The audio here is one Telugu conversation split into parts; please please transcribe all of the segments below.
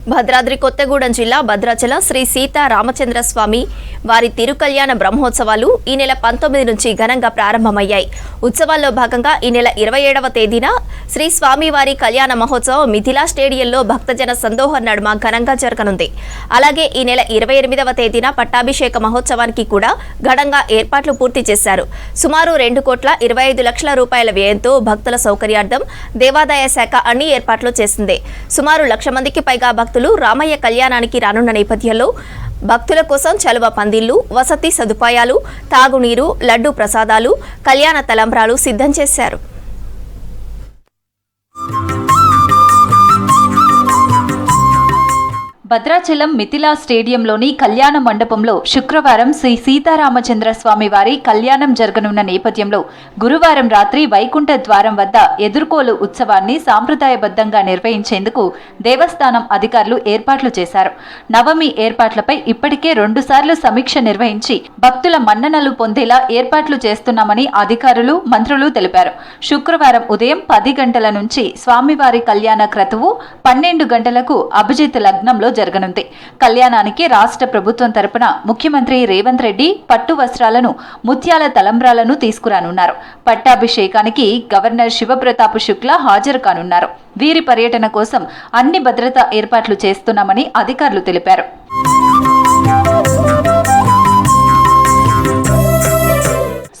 భద్రాద్రి కొత్తగూడెం జిల్లా భద్రాచలం శ్రీ సీతా రామచంద్ర స్వామి వారి తిరుకల్యాణ బ్రహ్మోత్సవాలు ఈ నెల 19 నుంచి ఘనంగా ప్రారంభమయ్యాయి. ఉత్సవాల్లో భాగంగా ఈ నెల 27వ తేదీన శ్రీ స్వామివారి కళ్యాణ మహోత్సవం మిథిలా స్టేడియంలో భక్తజన సందోహం నడుమ ఘనంగా జరగనుంది. అలాగే ఈ నెల 28వ తేదీన పట్టాభిషేక మహోత్సవానికి కూడా ఘనంగా ఏర్పాట్లు పూర్తి చేశారు. సుమారు 2,25,00,000 రూపాయల వ్యయంతో భక్తుల సౌకర్యార్థం దేవాదాయ శాఖ అన్ని ఏర్పాట్లు చేసింది. సుమారు 1,00,000 మందికి పైగా భక్తులు రామయ్య కళ్యాణానికి రానున్న నేపథ్యంలో భక్తుల కోసం చలువ పందిళ్లు, వసతి సదుపాయాలు, తాగునీరు, లడ్డు ప్రసాదాలు, కళ్యాణ తలంబ్రాలు సిద్ధం చేశారు. భద్రాచలం మిథిలా స్టేడియంలోని కళ్యాణ మండపంలో శుక్రవారం శ్రీ సీతారామచంద్ర స్వామి వారి కళ్యాణం జరగనున్న నేపథ్యంలో గురువారం రాత్రి వైకుంఠ ద్వారం వద్ద ఎదుర్కోలు ఉత్సవాన్ని సాంప్రదాయబద్ధంగా నిర్వహించేందుకు దేవస్థానం అధికారులు ఏర్పాట్లు చేశారు. నవమి ఏర్పాట్లపై ఇప్పటికే 2 సార్లు సమీక్ష నిర్వహించి భక్తుల మన్ననలు పొందేలా ఏర్పాట్లు చేస్తున్నామని అధికారులు, మంత్రులు తెలిపారు. శుక్రవారం ఉదయం 10 గంటల నుంచి స్వామివారి కళ్యాణ క్రతువు 12 గంటలకు అభిజిత్ లగ్నంలో జరగనుంది. కళ్యాణానికి రాష్ట్ర ప్రభుత్వం తరపున ముఖ్యమంత్రి రేవంత్ రెడ్డి పట్టు వస్త్రాలను, ముత్యాల తలంబ్రాలను తీసుకురానున్నారు. పట్టాభిషేకానికి గవర్నర్ శివప్రతాప్ శుక్లా హాజరు కానున్నారు. వీరి పర్యటన కోసం అన్ని భద్రతా ఏర్పాట్లు చేస్తున్నామని అధికారులు తెలిపారు.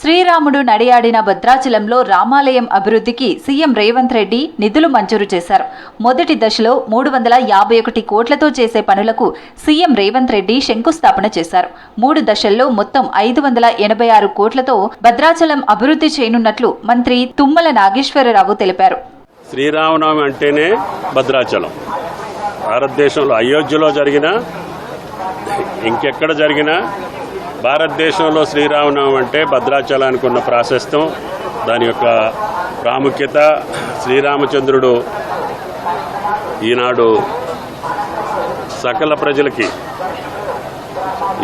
శ్రీరాముడు నడియాడిన భద్రాచలంలో రామాలయం అభివృద్ధికి సీఎం రేవంత్ రెడ్డి నిధులు మంజూరు చేశారు. మొదటి దశలో 351 కోట్లతో చేసే పనులకు సీఎం రేవంత్ రెడ్డి శంకుస్థాపన చేశారు. 3 దశల్లో మొత్తం 586 కోట్లతో భద్రాచలం అభివృద్ధి చేయనున్నట్లు మంత్రి తుమ్మల నాగేశ్వరరావు తెలిపారు. శ్రీరామనవమి అంటేనే భద్రాచలం. భారతదేశంలో అయోధ్యలో జరిగినా, ఇంకెక్కడ జరిగినా భారతదేశంలో శ్రీరామనవమి అంటే భద్రాచలానికి ఉన్న ప్రాశస్త్యం, దాని యొక్క ప్రాముఖ్యత. శ్రీరామచంద్రుడు ఈనాడు సకల ప్రజలకి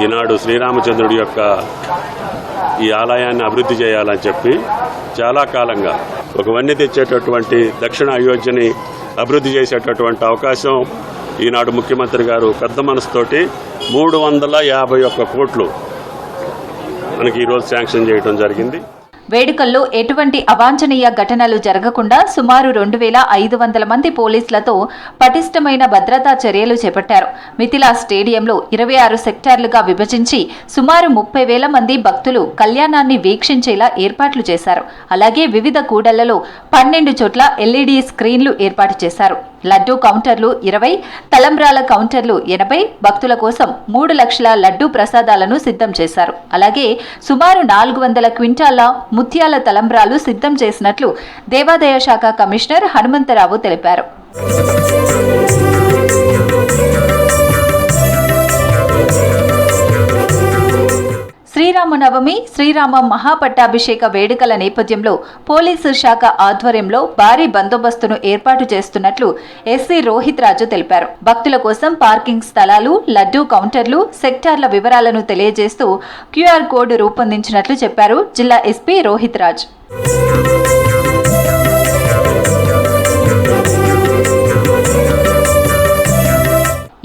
ఈనాడు శ్రీరామచంద్రుడి యొక్క ఈ ఆలయాన్ని అభివృద్ధి చేయాలని చెప్పి చాలా కాలంగా ఒక వన్నె తెచ్చేటటువంటి దక్షిణ అయోధ్యని అభివృద్ధి చేసేటటువంటి అవకాశం ఈనాడు ముఖ్యమంత్రి గారు పెద్ద మనసుతోటి 351 కోట్లు మనకి ఈరోజు శాంక్షన్ చేయడం జరిగింది. వేడుకల్లో ఎటువంటి అవాంఛనీయ ఘటనలు జరగకుండా సుమారు 2,500 మంది పోలీసులతో పటిష్టమైన భద్రతా చర్యలు చేపట్టారు. మిథిలా స్టేడియంలో 26 సెక్టార్లుగా విభజించి సుమారు 30,000 మంది భక్తులు కళ్యాణాన్ని వీక్షించేలా ఏర్పాట్లు చేశారు. అలాగే వివిధ కూడళ్లలో 12 చోట్ల LED స్క్రీన్లు ఏర్పాటు చేశారు. లడ్డూ కౌంటర్లు 20, తలంబ్రాల కౌంటర్లు 80, భక్తుల కోసం 3 లక్షల లడ్డూ ప్రసాదాలను సిద్ధం చేశారు. అలాగే సుమారు 400 క్వింటాల ముత్యాల తలంబ్రాలు సిద్ధం చేసినట్లు దేవాదాయ శాఖ కమిషనర్ హనుమంతరావు తెలిపారు. శ్రీరామనవమి, శ్రీరామ మహాపట్టాభిషేక వేడుకల నేపథ్యంలో పోలీసు శాఖ ఆధ్వర్యంలో భారీ బందోబస్తును ఏర్పాటు చేస్తున్నట్లు ఎస్సీ రోహిత్ రాజు తెలిపారు. భక్తుల కోసం పార్కింగ్ స్థలాలు, లడ్డూ కౌంటర్లు, సెక్టార్ల వివరాలను తెలియజేస్తూ QR కోడ్ రూపొందించినట్లు చెప్పారు జిల్లా ఎస్పీ రోహిత్ రాజ్.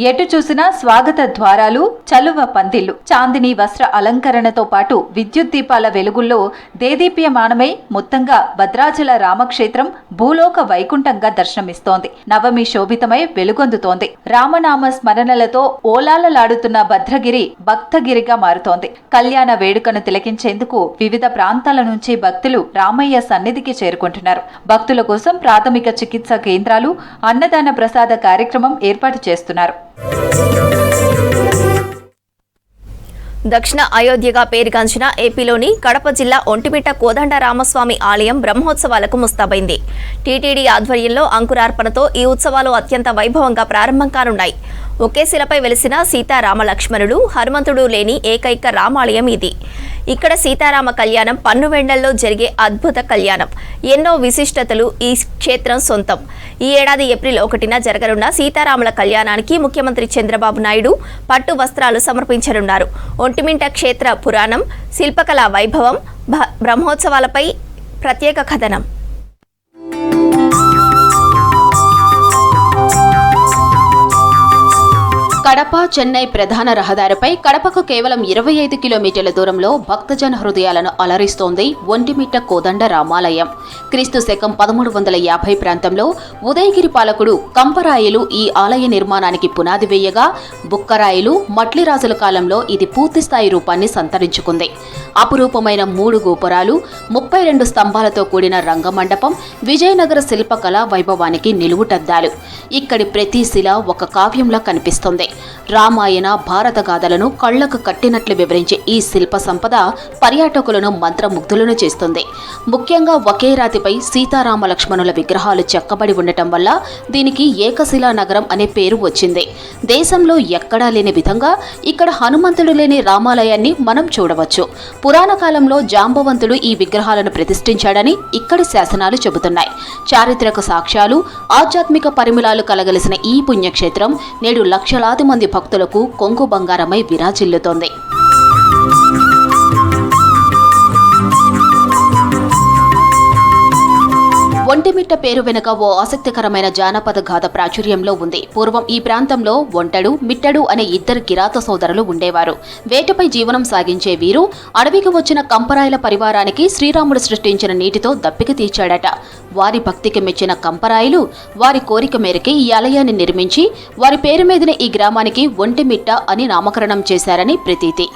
ఎటు చూసినా స్వాగత ద్వారాలు, చలువ పందిళ్లు, చాందిని వస్త్ర అలంకరణతో పాటు విద్యుత్ దీపాల వెలుగుల్లో దేదీప్యమానమై మొత్తంగా భద్రాచల రామక్షేత్రం భూలోక వైకుంఠంగా దర్శనమిస్తోంది. నవమి శోభితమై వెలుగొందుతోంది. రామనామ స్మరణలతో ఓలాలలాడుతున్న భద్రగిరి భక్తగిరిగా మారుతోంది. కళ్యాణ వేడుకను తిలకించేందుకు వివిధ ప్రాంతాల నుంచి భక్తులు రామయ్య సన్నిధికి చేరుకుంటున్నారు. భక్తుల కోసం ప్రాథమిక చికిత్స కేంద్రాలు, అన్నదాన ప్రసాద కార్యక్రమం ఏర్పాటు చేస్తున్నారు. దక్షిణ అయోధ్యగా పేరుగాంచిన ఏపీలోని కడప జిల్లా ఒంటిమిట్ట కోదండరామస్వామి ఆలయం బ్రహ్మోత్సవాలకు ముస్తాబైంది. టీటీడీ ఆధ్వర్యంలో అంకురార్పణతో ఈ ఉత్సవాలు అత్యంత వైభవంగా ప్రారంభం కానున్నాయి. ఒకే శిలపై వెలిసిన సీతారామ లక్ష్మణుడు, హనుమంతుడు లేని ఏకైక రామాలయం ఇది. ఇక్కడ సీతారామ కళ్యాణం పన్నువెండల్లో జరిగే అద్భుత కళ్యాణం. ఎన్నో విశిష్టతలు ఈ క్షేత్రం సొంతం. ఈ ఏడాది ఏప్రిల్ 1న జరగనున్న సీతారాముల కళ్యాణానికి ముఖ్యమంత్రి చంద్రబాబు నాయుడు పట్టు వస్త్రాలు సమర్పించనున్నారు. ఒంటిమిట్ట క్షేత్ర పురాణం, శిల్పకళా వైభవం, బ్రహ్మోత్సవాలపై ప్రత్యేక కథనం. కడప చెన్నై ప్రధాన రహదారిపై కడపకు కేవలం 25 కిలోమీటర్ల దూరంలో భక్తజన హృదయాలను అలరిస్తోంది ఒంటిమిట్ట కోదండ రామాలయం. క్రీస్తు శకం 1350 ప్రాంతంలో ఉదయగిరి పాలకుడు కంపరాయలు ఈ ఆలయ నిర్మాణానికి పునాది వేయగా బుక్కరాయలు మట్లిరాజుల కాలంలో ఇది పూర్తిస్థాయి రూపాన్ని సంతరించుకుంది. అపురూపమైన 3 గోపురాలు, 32 స్తంభాలతో కూడిన రంగమండపం విజయనగర శిల్పకళ వైభవానికి నిలువుటద్దాలు. ఇక్కడి ప్రతి శిల ఒక కావ్యంలా కనిపిస్తుంది. రామాయణ భారత గాథలను కళ్లకు కట్టినట్లు వివరించే ఈ శిల్ప సంపద పర్యాటకులను మంత్రముగ్ధులను చేస్తుంది. ముఖ్యంగా ఒకే రాతిపై సీతారామ లక్ష్మణుల విగ్రహాలు చెక్కబడి ఉండటం వల్ల దీనికి ఏకశిలా నగరం అనే పేరు వచ్చింది. దేశంలో ఎక్కడా లేని విధంగా ఇక్కడ హనుమంతుడు లేని రామాలయాన్ని మనం చూడవచ్చు. పురాణ కాలంలో జాంబవంతుడు ఈ విగ్రహాలను ప్రతిష్ఠించాడని ఇక్కడి శాసనాలు చెబుతున్నాయి. చారిత్రక సాక్ష్యాలు, ఆధ్యాత్మిక పరిమళాలు కలగలిసిన ఈ పుణ్యక్షేత్రం నేడు లక్షలాది మంది భక్తులకు కొంగు బంగారమై విరాజిల్లుతోంది. ఒంటిమిట్ట పేరు వెనుక ఓ ఆసక్తికరమైన జానపద గాథ ప్రాచుర్యంలో ఉంది. పూర్వం ఈ ప్రాంతంలో ఒంటడు, మిట్టడు అనే 2 కిరాత సోదరులు ఉండేవారు. వేటపై జీవనం సాగించే వీరు అడవికి వచ్చిన కంపరాయల పరివారానికి శ్రీరాముడు సృష్టించిన నీటితో దప్పిక తీర్చాడట. వారి భక్తికి మెచ్చిన కంపరాయలు వారి కోరిక మేరకి ఈ ఆలయాన్ని నిర్మించి వారి పేరు మీదనే ఈ గ్రామానికి ఒంటిమిట్ట అని నామకరణం చేశారని ప్రతీతి.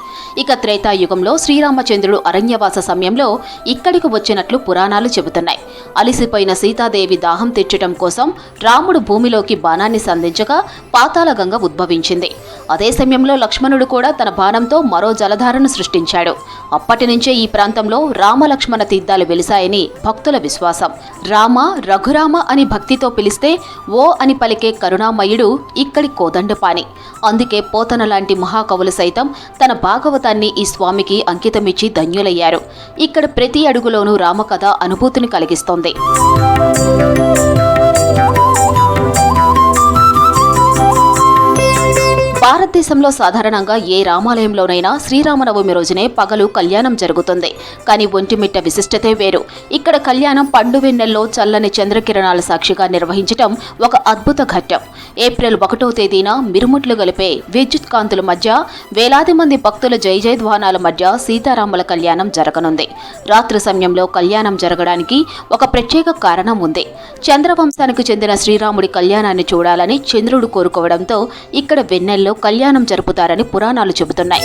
ఇక త్రేతాయుగంలో శ్రీరామచంద్రుడు అరణ్యవాస సమయంలో ఇక్కడికి వచ్చినట్లు పురాణాలు చెబుతున్నాయి. అలిసిపోయిన సీతాదేవి దాహం తీర్చడం కోసం రాముడు భూమిలోకి బాణాన్ని సంధించగా పాతాళగంగ ఉద్భవించింది. అదే సమయంలో లక్ష్మణుడు కూడా తన బాణంతో మరో జలధారను సృష్టించాడు. అప్పటి నుంచే ఈ ప్రాంతంలో రామలక్ష్మణ తీర్థాలు వెలిశాయని భక్తుల విశ్వాసం. రామ, రఘురామ అని భక్తితో పిలిస్తే ఓ అని పలికే కరుణామయుడు ఇక్కడి కోదండపాణి. అందుకే పోతన లాంటి మహాకవులు సైతం తన భాగవతాన్ని ఈ స్వామికి అంకితమిచ్చి ధన్యులయ్యారు. ఇక్కడ ప్రతి అడుగులోనూ రామకథ అనుభూతిని కలిగిస్తోంది. భారతదేశంలో సాధారణంగా ఏ రామాలయంలోనైనా శ్రీరామనవమి రోజునే పగలు కళ్యాణం జరుగుతుంది. కానీ ఒంటిమిట్ట విశిష్టతే వేరు. ఇక్కడ కళ్యాణం పండు వెన్నెల్లో చల్లని చంద్రకిరణాల సాక్షిగా నిర్వహించటం ఒక అద్భుత ఘట్టం. ఏప్రిల్ 1వ తేదీన మిరుముట్లు గలిపే విద్యుత్ కాంతుల మధ్య వేలాది మంది భక్తుల జై జయధ్వానాల మధ్య సీతారాముల కళ్యాణం జరగనుంది. రాత్రి సమయంలో కళ్యాణం జరగడానికి ఒక ప్రత్యేక కారణం ఉంది. చంద్రవంశానికి చెందిన శ్రీరాముడి కళ్యాణాన్ని చూడాలని చంద్రుడు కోరుకోవడంతో ఇక్కడ వెన్నెల్లో కళ్యాణం జరుపుతారని పురాణాలు చెబుతున్నాయి.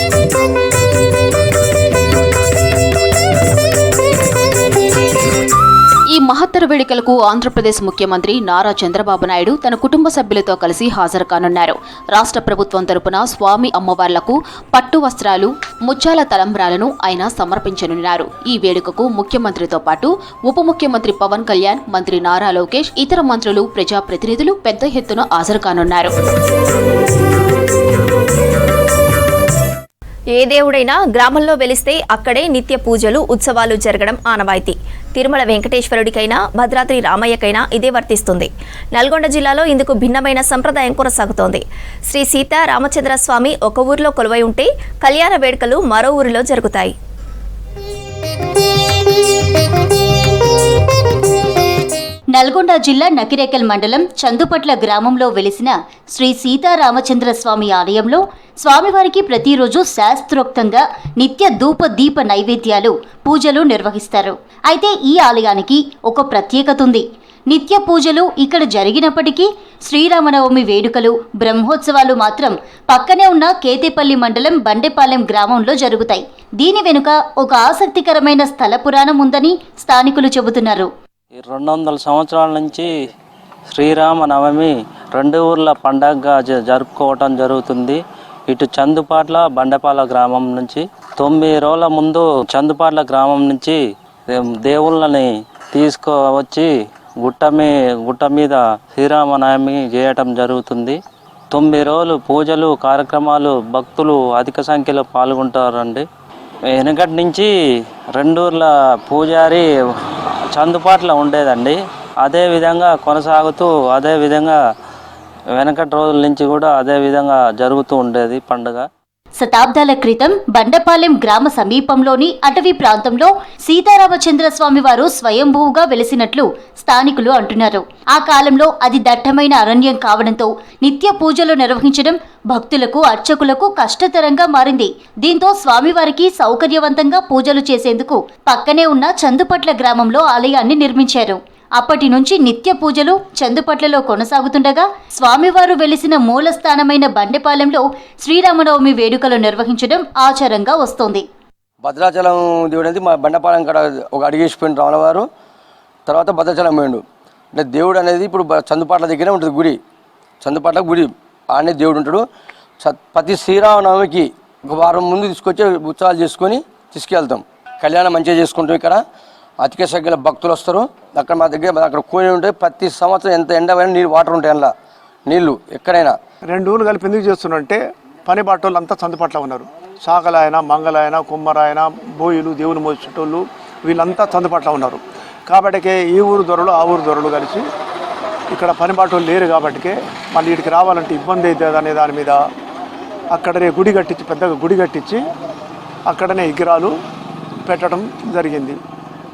ఈ మహత్తర వేడుకలకు ఆంధ్రప్రదేశ్ ముఖ్యమంత్రి నారా చంద్రబాబు నాయుడు తన కుటుంబ సభ్యులతో కలిసి హాజరు కానున్నారు. రాష్ట్ర ప్రభుత్వం తరపున స్వామి అమ్మవార్లకు పట్టు వస్త్రాలు, ముత్యాల తలంబ్రాలను ఆయన సమర్పించనున్నారు. ఈ వేడుకకు ముఖ్యమంత్రితో పాటు ఉప ముఖ్యమంత్రి పవన్ కళ్యాణ్, మంత్రి నారా లోకేష్, ఇతర మంత్రులు, ప్రజాప్రతినిధులు పెద్ద ఎత్తున హాజరు కానున్నారు. ఏ దేవుడైనా గ్రామంలో వెలిస్తే అక్కడే నిత్య పూజలు, ఉత్సవాలు జరగడం ఆనవాయితీ. తిరుమల వెంకటేశ్వరుడికైనా భద్రాద్రి రామయ్యకైనా ఇదే వర్తిస్తుంది. నల్గొండ జిల్లాలో ఇందుకు భిన్నమైన సంప్రదాయం కొనసాగుతోంది. శ్రీ సీతా రామచంద్ర స్వామి ఒక ఊరిలో కొలువై ఉంటే కళ్యాణ వేడుకలు మరో ఊరిలో జరుగుతాయి. నల్గొండ జిల్లా నకిరేకల్ మండలం చందుపట్ల గ్రామంలో వెలిసిన శ్రీ సీతారామచంద్ర స్వామి ఆలయంలో స్వామివారికి ప్రతిరోజు శాస్త్రోక్తంగా నిత్య ధూప దీప నైవేద్యాలు, పూజలు నిర్వహిస్తారు. అయితే ఈ ఆలయానికి ఒక ప్రత్యేకత ఉంది. నిత్య పూజలు ఇక్కడ జరిగినప్పటికీ శ్రీరామనవమి వేడుకలు, బ్రహ్మోత్సవాలు మాత్రం పక్కనే ఉన్న కేతేపల్లి మండలం బండెపాలెం గ్రామంలో జరుగుతాయి. దీని వెనుక ఒక ఆసక్తికరమైన స్థల పురాణం ఉందని స్థానికులు చెబుతున్నారు. 200 సంవత్సరాల నుంచి శ్రీరామనవమి 2 ఊర్ల పండగగా జరుపుకోవటం జరుగుతుంది. ఇటు చందుపాట్ల బండపాల గ్రామం నుంచి 9 రోజుల ముందు చందుపాట్ల గ్రామం నుంచి దేవుళ్ళని తీసుకువచ్చి గుట్ట మీద శ్రీరామనవమి చేయటం జరుగుతుంది. 9 రోజులు పూజలు, కార్యక్రమాలు, భక్తులు అధిక సంఖ్యలో పాల్గొంటారండి. వెనకటి నుంచి 2 ఊర్ల పూజారి చందుపాట్ల ఉండేదండి. అదే విధంగా కొనసాగుతూ అదే విధంగా వెనకటి రోజుల నుంచి కూడా అదే విధంగా జరుగుతూ ఉండేది పండుగ. శతాబ్దాల క్రితం బండపాలెం గ్రామ సమీపంలోని అటవీ ప్రాంతంలో సీతారామచంద్ర స్వామి వారు స్వయంభూగా వెలిసినట్లు స్థానికులు అంటున్నారు. ఆ కాలంలో అది దట్టమైన అరణ్యం కావడంతో నిత్య పూజలు నిర్వహించడం భక్తులకు అర్చకులకు కష్టతరంగా మారింది. దీంతో స్వామివారికి సౌకర్యవంతంగా పూజలు చేసేందుకు పక్కనే ఉన్న చందుపట్ల గ్రామంలో ఆలయాన్ని నిర్మించారు. అప్పటి నుంచి నిత్య పూజలు చందుపట్లలో కొనసాగుతుండగా స్వామివారు వెలిసిన మూల స్థానమైన బండెపాలెంలో శ్రీరామనవమి వేడుకలు నిర్వహించడం ఆచారంగా వస్తోంది. భద్రాచలం దేవుడు అనేది మా బండపాలెం కాడ ఒక అడిగేసిపోయిన రామలవారు, తర్వాత భద్రాచలం పోయిండు. అంటే దేవుడు అనేది ఇప్పుడు చందుపాట్ల దగ్గరే ఉంటుంది గుడి, చందుపాట్ల గుడి ఆనే దేవుడు ఉంటాడు. ప్రతి శ్రీరామనవమికి ఒక వారం ముందు తీసుకొచ్చి ఉత్సవాలు చేసుకొని తీసుకెళ్తాం. కళ్యాణం మంచిగా చేసుకుంటాం. ఇక్కడ అతిక సంఖ్యలో భక్తులు వస్తారు. అక్కడ మా దగ్గర అక్కడ కోని ఉంటాయి. ప్రతి సంవత్సరం ఎంత ఎండ అయినా నీళ్ళు వాటర్ ఉంటాయి. అందులో నీళ్లు ఎక్కడైనా 2 ఊళ్ళు కలిపి ఎందుకు చేస్తున్నంటే పని బాటోళ్ళు అంతా చందుపట్ల ఉన్నారు. సాకలాయన, మంగళాయన, కుమ్మరాయన, బోయిలు, దేవుని మోసేటోళ్ళు వీళ్ళంతా చందుపట్ల ఉన్నారు. కాబట్టికే ఈ ఊరు దొరలు ఆ ఊరు దొరలు కలిసి ఇక్కడ పని బాటోళ్ళు లేరు. కాబట్టికే మళ్ళీ వీడికి రావాలంటే ఇబ్బంది అవుతుంది అనే దాని మీద అక్కడనే గుడి కట్టించి, పెద్దగా గుడి కట్టించి అక్కడనే విగ్రహాలు పెట్టడం జరిగింది.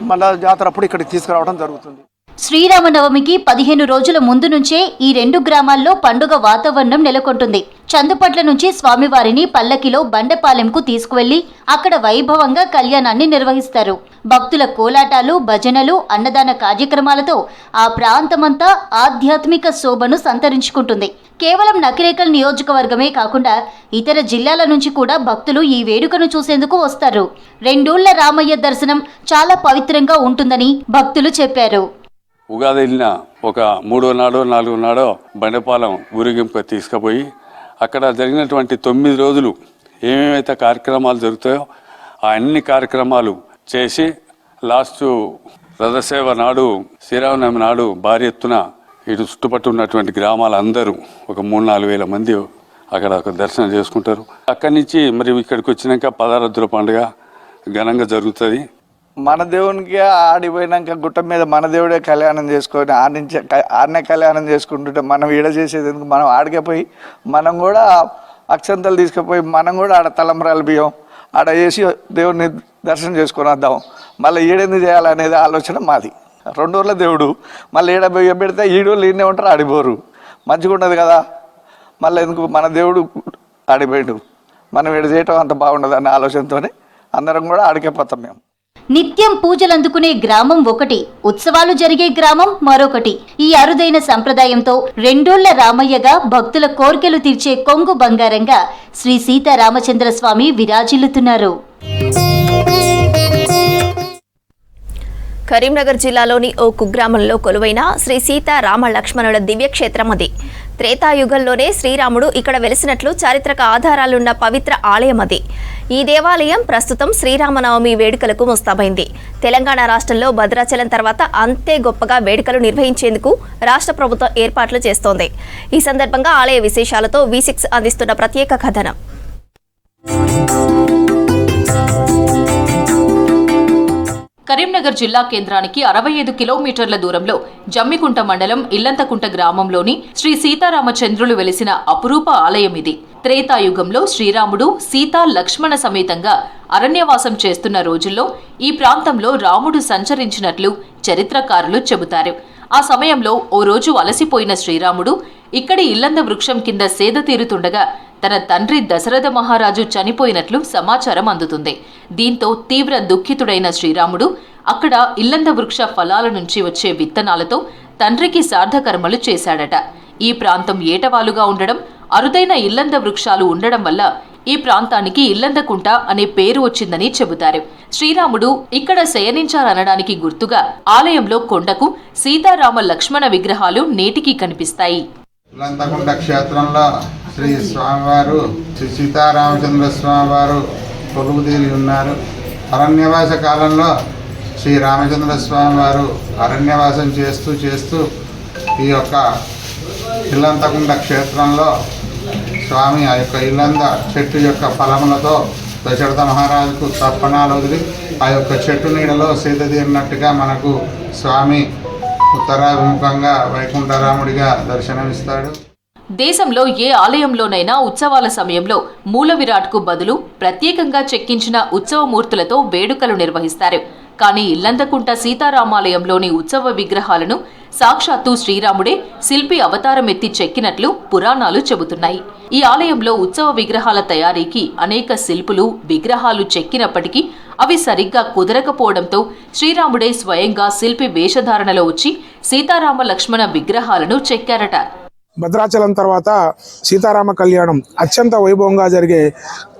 మళ్ళా జాతర అప్పుడు ఇక్కడికి తీసుకురావడం జరుగుతుంది. శ్రీరామనవమికి 15 రోజుల ముందు నుంచే ఈ 2 గ్రామాల్లో పండుగ వాతావరణం నెలకొంటుంది. చందుపట్ల నుంచి స్వామివారిని పల్లకిలో బండపాలెంకు తీసుకువెళ్లి అక్కడ వైభవంగా కళ్యాణాన్ని నిర్వహిస్తారు. భక్తుల కోలాటాలు, భజనలు, అన్నదాన కార్యక్రమాలతో ఆ ప్రాంతమంతా ఆధ్యాత్మిక శోభను సంతరించుకుంటుంది. కేవలం నకిరేకల్ నియోజకవర్గమే కాకుండా ఇతర జిల్లాల నుంచి కూడా భక్తులు ఈ వేడుకను చూసేందుకు వస్తారు. 2 ఊళ్ళ రామయ్య దర్శనం చాలా పవిత్రంగా ఉంటుందని భక్తులు చెప్పారు. ఉగాది వెళ్ళిన ఒక 3వ నాడో 4వ నాడో బండపాలెం ఊరేగింపు తీసుకుపోయి అక్కడ జరిగినటువంటి 9 రోజులు ఏమేమైతే కార్యక్రమాలు జరుగుతాయో ఆ అన్ని కార్యక్రమాలు చేసి లాస్ట్ రథసేవ నాడు, శ్రీరామనవమి నాడు భారీ ఎత్తున ఇటు చుట్టుపట్టు ఉన్నటువంటి గ్రామాలందరూ ఒక 3-4 వేల మంది అక్కడ దర్శనం చేసుకుంటారు. అక్కడి నుంచి మరి ఇక్కడికి వచ్చినాక పదారద్దుల పండుగ ఘనంగా జరుగుతుంది. మన దేవునికి ఆడిపోయినాక గుట్ట మీద మన దేవుడే కళ్యాణం చేసుకొని ఆడనే కళ్యాణం చేసుకుంటుంటే మనం ఈడ చేసేది ఎందుకు? మనం ఆడకపోయి మనం కూడా అక్షంతలు తీసుకుపోయి మనం కూడా ఆడ తలంబ్రాలు బియ్యం ఆడ వేసి దేవుడిని దర్శనం చేసుకొని వద్దాం. మళ్ళీ ఈడెందుకు చేయాలనేది ఆలోచన మాది. 2 ఊర్ల దేవుడు మళ్ళీ ఈడ బియ్యం పెడితే ఈడోళ్ళు ఈడనే ఉంటారు, ఆడిపోరు. మంచిగా ఉండదు కదా. మళ్ళీ ఎందుకు? మన దేవుడు ఆడిపోయాడు, మనం ఈడ చేయటం అంత బాగుండదు అనే ఆలోచనతోనే అందరం కూడా ఆడికపోతాం. మేము నిత్యం పూజలందుకునే గ్రామం ఒకటి, ఉత్సవాలు జరిగే గ్రామం మరొకటి. ఈ అరుదైన సంప్రదాయంతో 2 ఊళ్ళ రామయ్యగా భక్తుల కోర్కెలు తీర్చే కొంగు బంగారంగా శ్రీ సీతారామచంద్ర స్వామి విరాజిల్లుతున్నారు. కరీంనగర్ జిల్లాలోని ఓ కుగ్రామంలో కొలువైన శ్రీ సీతా రామ లక్ష్మణుల దివ్యక్షేత్రం అది. త్రేతాయుగంలోనే శ్రీరాముడు ఇక్కడ వెలిసినట్లు చారిత్రక ఆధారాలున్న పవిత్ర ఆలయం అది. ఈ దేవాలయం ప్రస్తుతం శ్రీరామనవమి వేడుకలకు ముస్తాబైంది. తెలంగాణ రాష్ట్రంలో భద్రాచలం తర్వాత అంతే గొప్పగా వేడుకలు నిర్వహించేందుకు రాష్ట్ర ప్రభుత్వం ఏర్పాట్లు చేస్తోంది. ఈ సందర్భంగా ఆలయ విశేషాలతో V6 అందిస్తున్న ప్రత్యేక కథనం. కరీంనగర్ జిల్లా కేంద్రానికి 65 కిలోమీటర్ల దూరంలో జమ్మికుంట మండలం ఇల్లంతకుంట గ్రామంలోని శ్రీ సీతారామచంద్రులు వెలిసిన అపురూప ఆలయం ఇది. త్రేతాయుగంలో శ్రీరాముడు సీతా లక్ష్మణ సమేతంగా అరణ్యవాసం చేస్తున్న రోజుల్లో ఈ ప్రాంతంలో రాముడు సంచరించినట్లు చరిత్రకారులు చెబుతారు. ఆ సమయంలో ఓ రోజు అలసిపోయిన శ్రీరాముడు ఇక్కడి ఇల్లంద వృక్షం కింద సేద తీరుతుండగా తన తండ్రి దశరథ మహారాజు చనిపోయినట్లు సమాచారం అందుతుంది. దీంతో తీవ్ర దుఃఖితుడైన శ్రీరాముడు అక్కడ ఇల్లంద వృక్ష ఫలాల నుంచి వచ్చే విత్తనాలతో తండ్రికి శ్రాద్ధకర్మలు చేశాడట. ఈ ప్రాంతం ఏటవాలుగా ఉండడం, అరుదైన ఇల్లంద వృక్షాలు ఉండడం వల్ల ఈ ప్రాంతానికి ఇల్లందకుంట అనే పేరు వచ్చిందని చెబుతారు. శ్రీరాముడు ఇక్కడ శయనించారనడానికి గుర్తుగా ఆలయంలో కొండకు సీతారామ లక్ష్మణ విగ్రహాలు నేటికి కనిపిస్తాయి. ఇల్లంతకుంట క్షేత్రంలో శ్రీ స్వామివారు శ్రీ సీతారామచంద్ర స్వామివారు కొలువుదీరి ఉన్నారు. అరణ్యవాస కాలంలో శ్రీ రామచంద్ర స్వామివారు అరణ్యవాసం చేస్తూ ఈ యొక్క ఇల్లంతకుంట క్షేత్రంలో స్వామి ఆ యొక్క ఇల్లంద చెట్టు యొక్క ఫలములతో దశరథ మహారాజుకు తర్పణాలు వదిలి ఆ యొక్క చెట్టు నీడలో సీత తీరినట్టుగా మనకు స్వామి ఉత్తరాభిముఖంగా వైకుంఠరాముడిగా దర్శనమిస్తాడు. దేశంలో ఏ ఆలయంలోనైనా ఉత్సవాల సమయంలో మూల విరాట్కు బదులు ప్రత్యేకంగా చెక్కించిన ఉత్సవమూర్తులతో వేడుకలు నిర్వహిస్తారు. కానీ ఇల్లంతకుంట సీతారామాలయంలోని ఉత్సవ విగ్రహాలను సాక్షాత్తు శ్రీరాముడే శిల్పి అవతారం ఎత్తి చెక్కినట్లు పురాణాలు చెబుతున్నాయి. ఈ ఆలయంలో ఉత్సవ విగ్రహాల తయారీకి అనేక శిల్పులు విగ్రహాలు చెక్కినప్పటికీ అవి సరిగ్గా కుదరకపోవడంతో శ్రీరాముడే స్వయంగా శిల్పి వేషధారణలో వచ్చి సీతారామ లక్ష్మణ విగ్రహాలను చెక్కారట. భద్రాచలం తర్వాత సీతారామ కళ్యాణం అత్యంత వైభవంగా జరిగే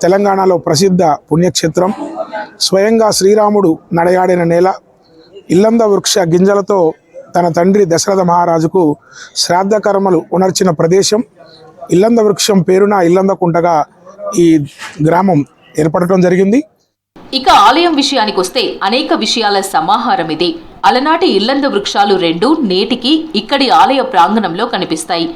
తెలంగాణలో ప్రసిద్ధ పుణ్యక్షేత్రం. స్వయంగా శ్రీరాముడు నడయాడిన నేల. ఇల్లంద వృక్ష గింజలతో తన తండ్రి దశరథ మహారాజుకు శ్రాద్ధ కర్మలు ఉనర్చిన ప్రదేశం. ఇల్లంద వృక్షం పేరున ఇల్లందకుంటగా ఈ గ్రామం ఏర్పడటం జరిగింది. ఇక ఆలయం విషయానికొస్తే అనేక విషయాల సమాహారం ఇది. అలనాటి ఇల్లంద వృక్షాలు 2 నేటికి ఇక్కడి ఆలయ ప్రాంగణంలో కనిపిస్తాయి.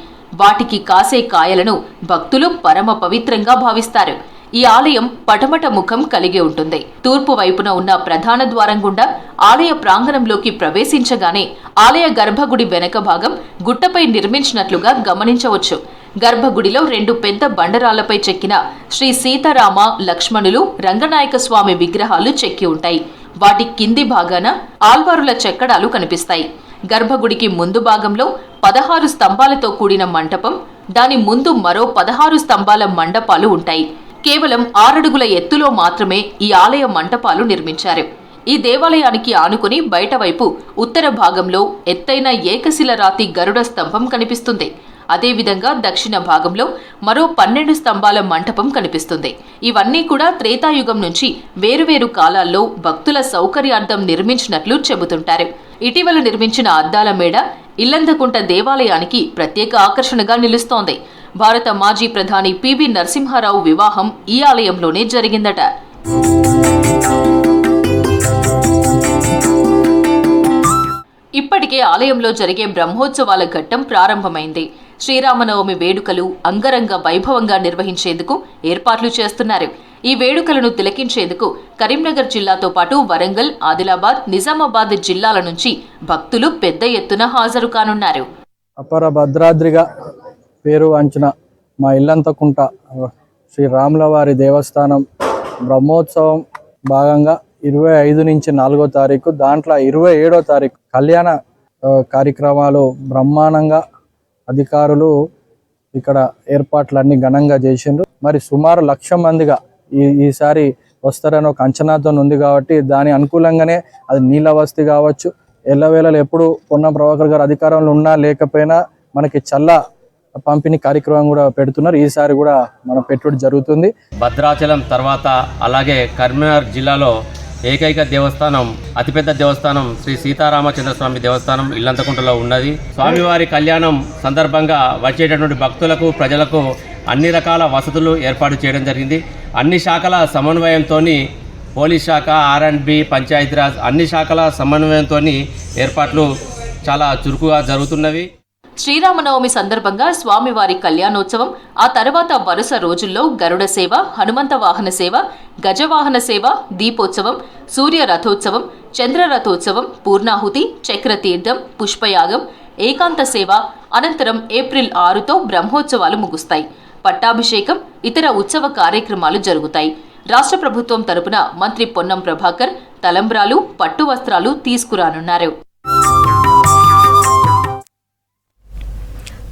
వాటికి కాసే కాయలను భక్తులు పరమ పవిత్రంగా భావిస్తారు. ఈ ఆలయం పటమట ముఖం కలిగి ఉంటుంది. తూర్పు వైపున ఉన్న ప్రధాన ద్వారం గుండా ఆలయ ప్రాంగణంలోకి ప్రవేశించగానే ఆలయ గర్భగుడి వెనక భాగం గుట్టపై నిర్మించినట్లుగా గమనించవచ్చు. గర్భగుడిలో 2 పెద్ద బండరాళ్లపై చెక్కిన శ్రీ సీతారామ లక్ష్మణులు రంగనాయక స్వామి విగ్రహాలు చెక్కి ఉంటాయి. వాటి కింది భాగాన ఆల్వారుల చెక్కడాలు కనిపిస్తాయి. గర్భగుడికి ముందు భాగంలో 16 స్తంభాలతో కూడిన మంటపం, దాని ముందు మరో 16 స్తంభాల మండపాలు ఉంటాయి. కేవలం 6 అడుగుల ఎత్తులో మాత్రమే ఈ ఆలయ మంటపాలు నిర్మించారు. ఈ దేవాలయానికి ఆనుకుని బయటవైపు ఉత్తర భాగంలో ఎత్తైన ఏకశిల రాతి గరుడ స్తంభం కనిపిస్తుంది. అదేవిధంగా దక్షిణ భాగంలో మరో 12 స్తంభాల మంటపం కనిపిస్తుంది. ఇవన్నీ కూడా త్రేతాయుగం నుంచి వేరువేరు కాలాల్లో భక్తుల సౌకర్యార్థం నిర్మించినట్లు చెబుతుంటారు. ఇటీవల నిర్మించిన అద్దాల మేడ ఇల్లందకుంట దేవాలయానికి ప్రత్యేక ఆకర్షణగా నిలుస్తోంది. భారత మాజీ ప్రధాని పివి నరసింహారావు వివాహం ఈ ఆలయంలోనే జరిగిందట. ఇప్పటికే ఆలయంలో జరిగే బ్రహ్మోత్సవాల ఘట్టం ప్రారంభమైంది. శ్రీరామనవమి వేడుకలు అంగరంగ వైభవంగా నిర్వహించేందుకు ఏర్పాట్లు చేస్తున్నారు. ఈ వేడుకలను తిలకించేందుకు కరీంనగర్ జిల్లాతో పాటు వరంగల్, ఆదిలాబాద్, నిజామాబాద్ జిల్లాల నుంచి భక్తులు పెద్ద ఎత్తున హాజరు కానున్నారు. అపర భద్రాద్రిగా పేరు అంచిన మా ఇల్లంతకుంట శ్రీ రాములవారి దేవస్థానం బ్రహ్మోత్సవం భాగంగా 25 నుంచి 4వ తారీఖు, దాంట్లో 27వ తారీఖు కళ్యాణ కార్యక్రమాలు బ్రహ్మాండంగా అధికారులు ఇక్కడ ఏర్పాట్లన్నీ ఘనంగా చేసిండ్రు. మరి సుమారు 1,00,000 మందిగా ఈసారి వస్తారని ఒక అంచనాతో ఉంది కాబట్టి దాని అనుకూలంగానే అది నీళ్ళవస్తి కావచ్చు, ఎల్లవేళలు ఎప్పుడు పొన్నం ప్రభాకర్ గారు అధికారంలో ఉన్నా లేకపోయినా మనకి చల్ల పంపిణీ కార్యక్రమం కూడా పెడుతున్నారు. ఈసారి కూడా మన పెట్టుబడి జరుగుతుంది. భద్రాచలం తర్వాత అలాగే కరీంనగర్ జిల్లాలో ఏకైక దేవస్థానం, అతిపెద్ద దేవస్థానం శ్రీ సీతారామచంద్రస్వామి దేవస్థానం ఇల్లంతకుంటలో ఉన్నది. స్వామివారి కళ్యాణం సందర్భంగా వచ్చేటటువంటి భక్తులకు, ప్రజలకు అన్ని రకాల వసతులు ఏర్పాటు చేయడం జరిగింది. అన్ని శాఖల సమన్వయంతో పోలీస్ శాఖ, R&B, పంచాయతీరాజ్ అన్ని శాఖల సమన్వయంతో ఏర్పాట్లు చాలా చురుకుగా జరుగుతున్నవి. శ్రీరామనవమి సందర్భంగా స్వామివారి కళ్యాణోత్సవం, ఆ తర్వాత వరుస రోజుల్లో గరుడ సేవ, హనుమంత వాహన సేవ, గజవాహన సేవ, దీపోత్సవం, సూర్య రథోత్సవం, చంద్ర రథోత్సవం, పూర్ణాహుతి, చక్రతీర్థం, పుష్పయాగం, ఏకాంత సేవ, అనంతరం ఏప్రిల్ 6తో బ్రహ్మోత్సవాలు ముగుస్తాయి. పట్టాభిషేకం, ఇతర ఉత్సవ కార్యక్రమాలు జరుగుతాయి. రాష్ట్ర ప్రభుత్వం తరపున మంత్రి పొన్నం ప్రభాకర్ తలంబ్రాలు, పట్టు వస్త్రాలు తీసుకురానున్నారు.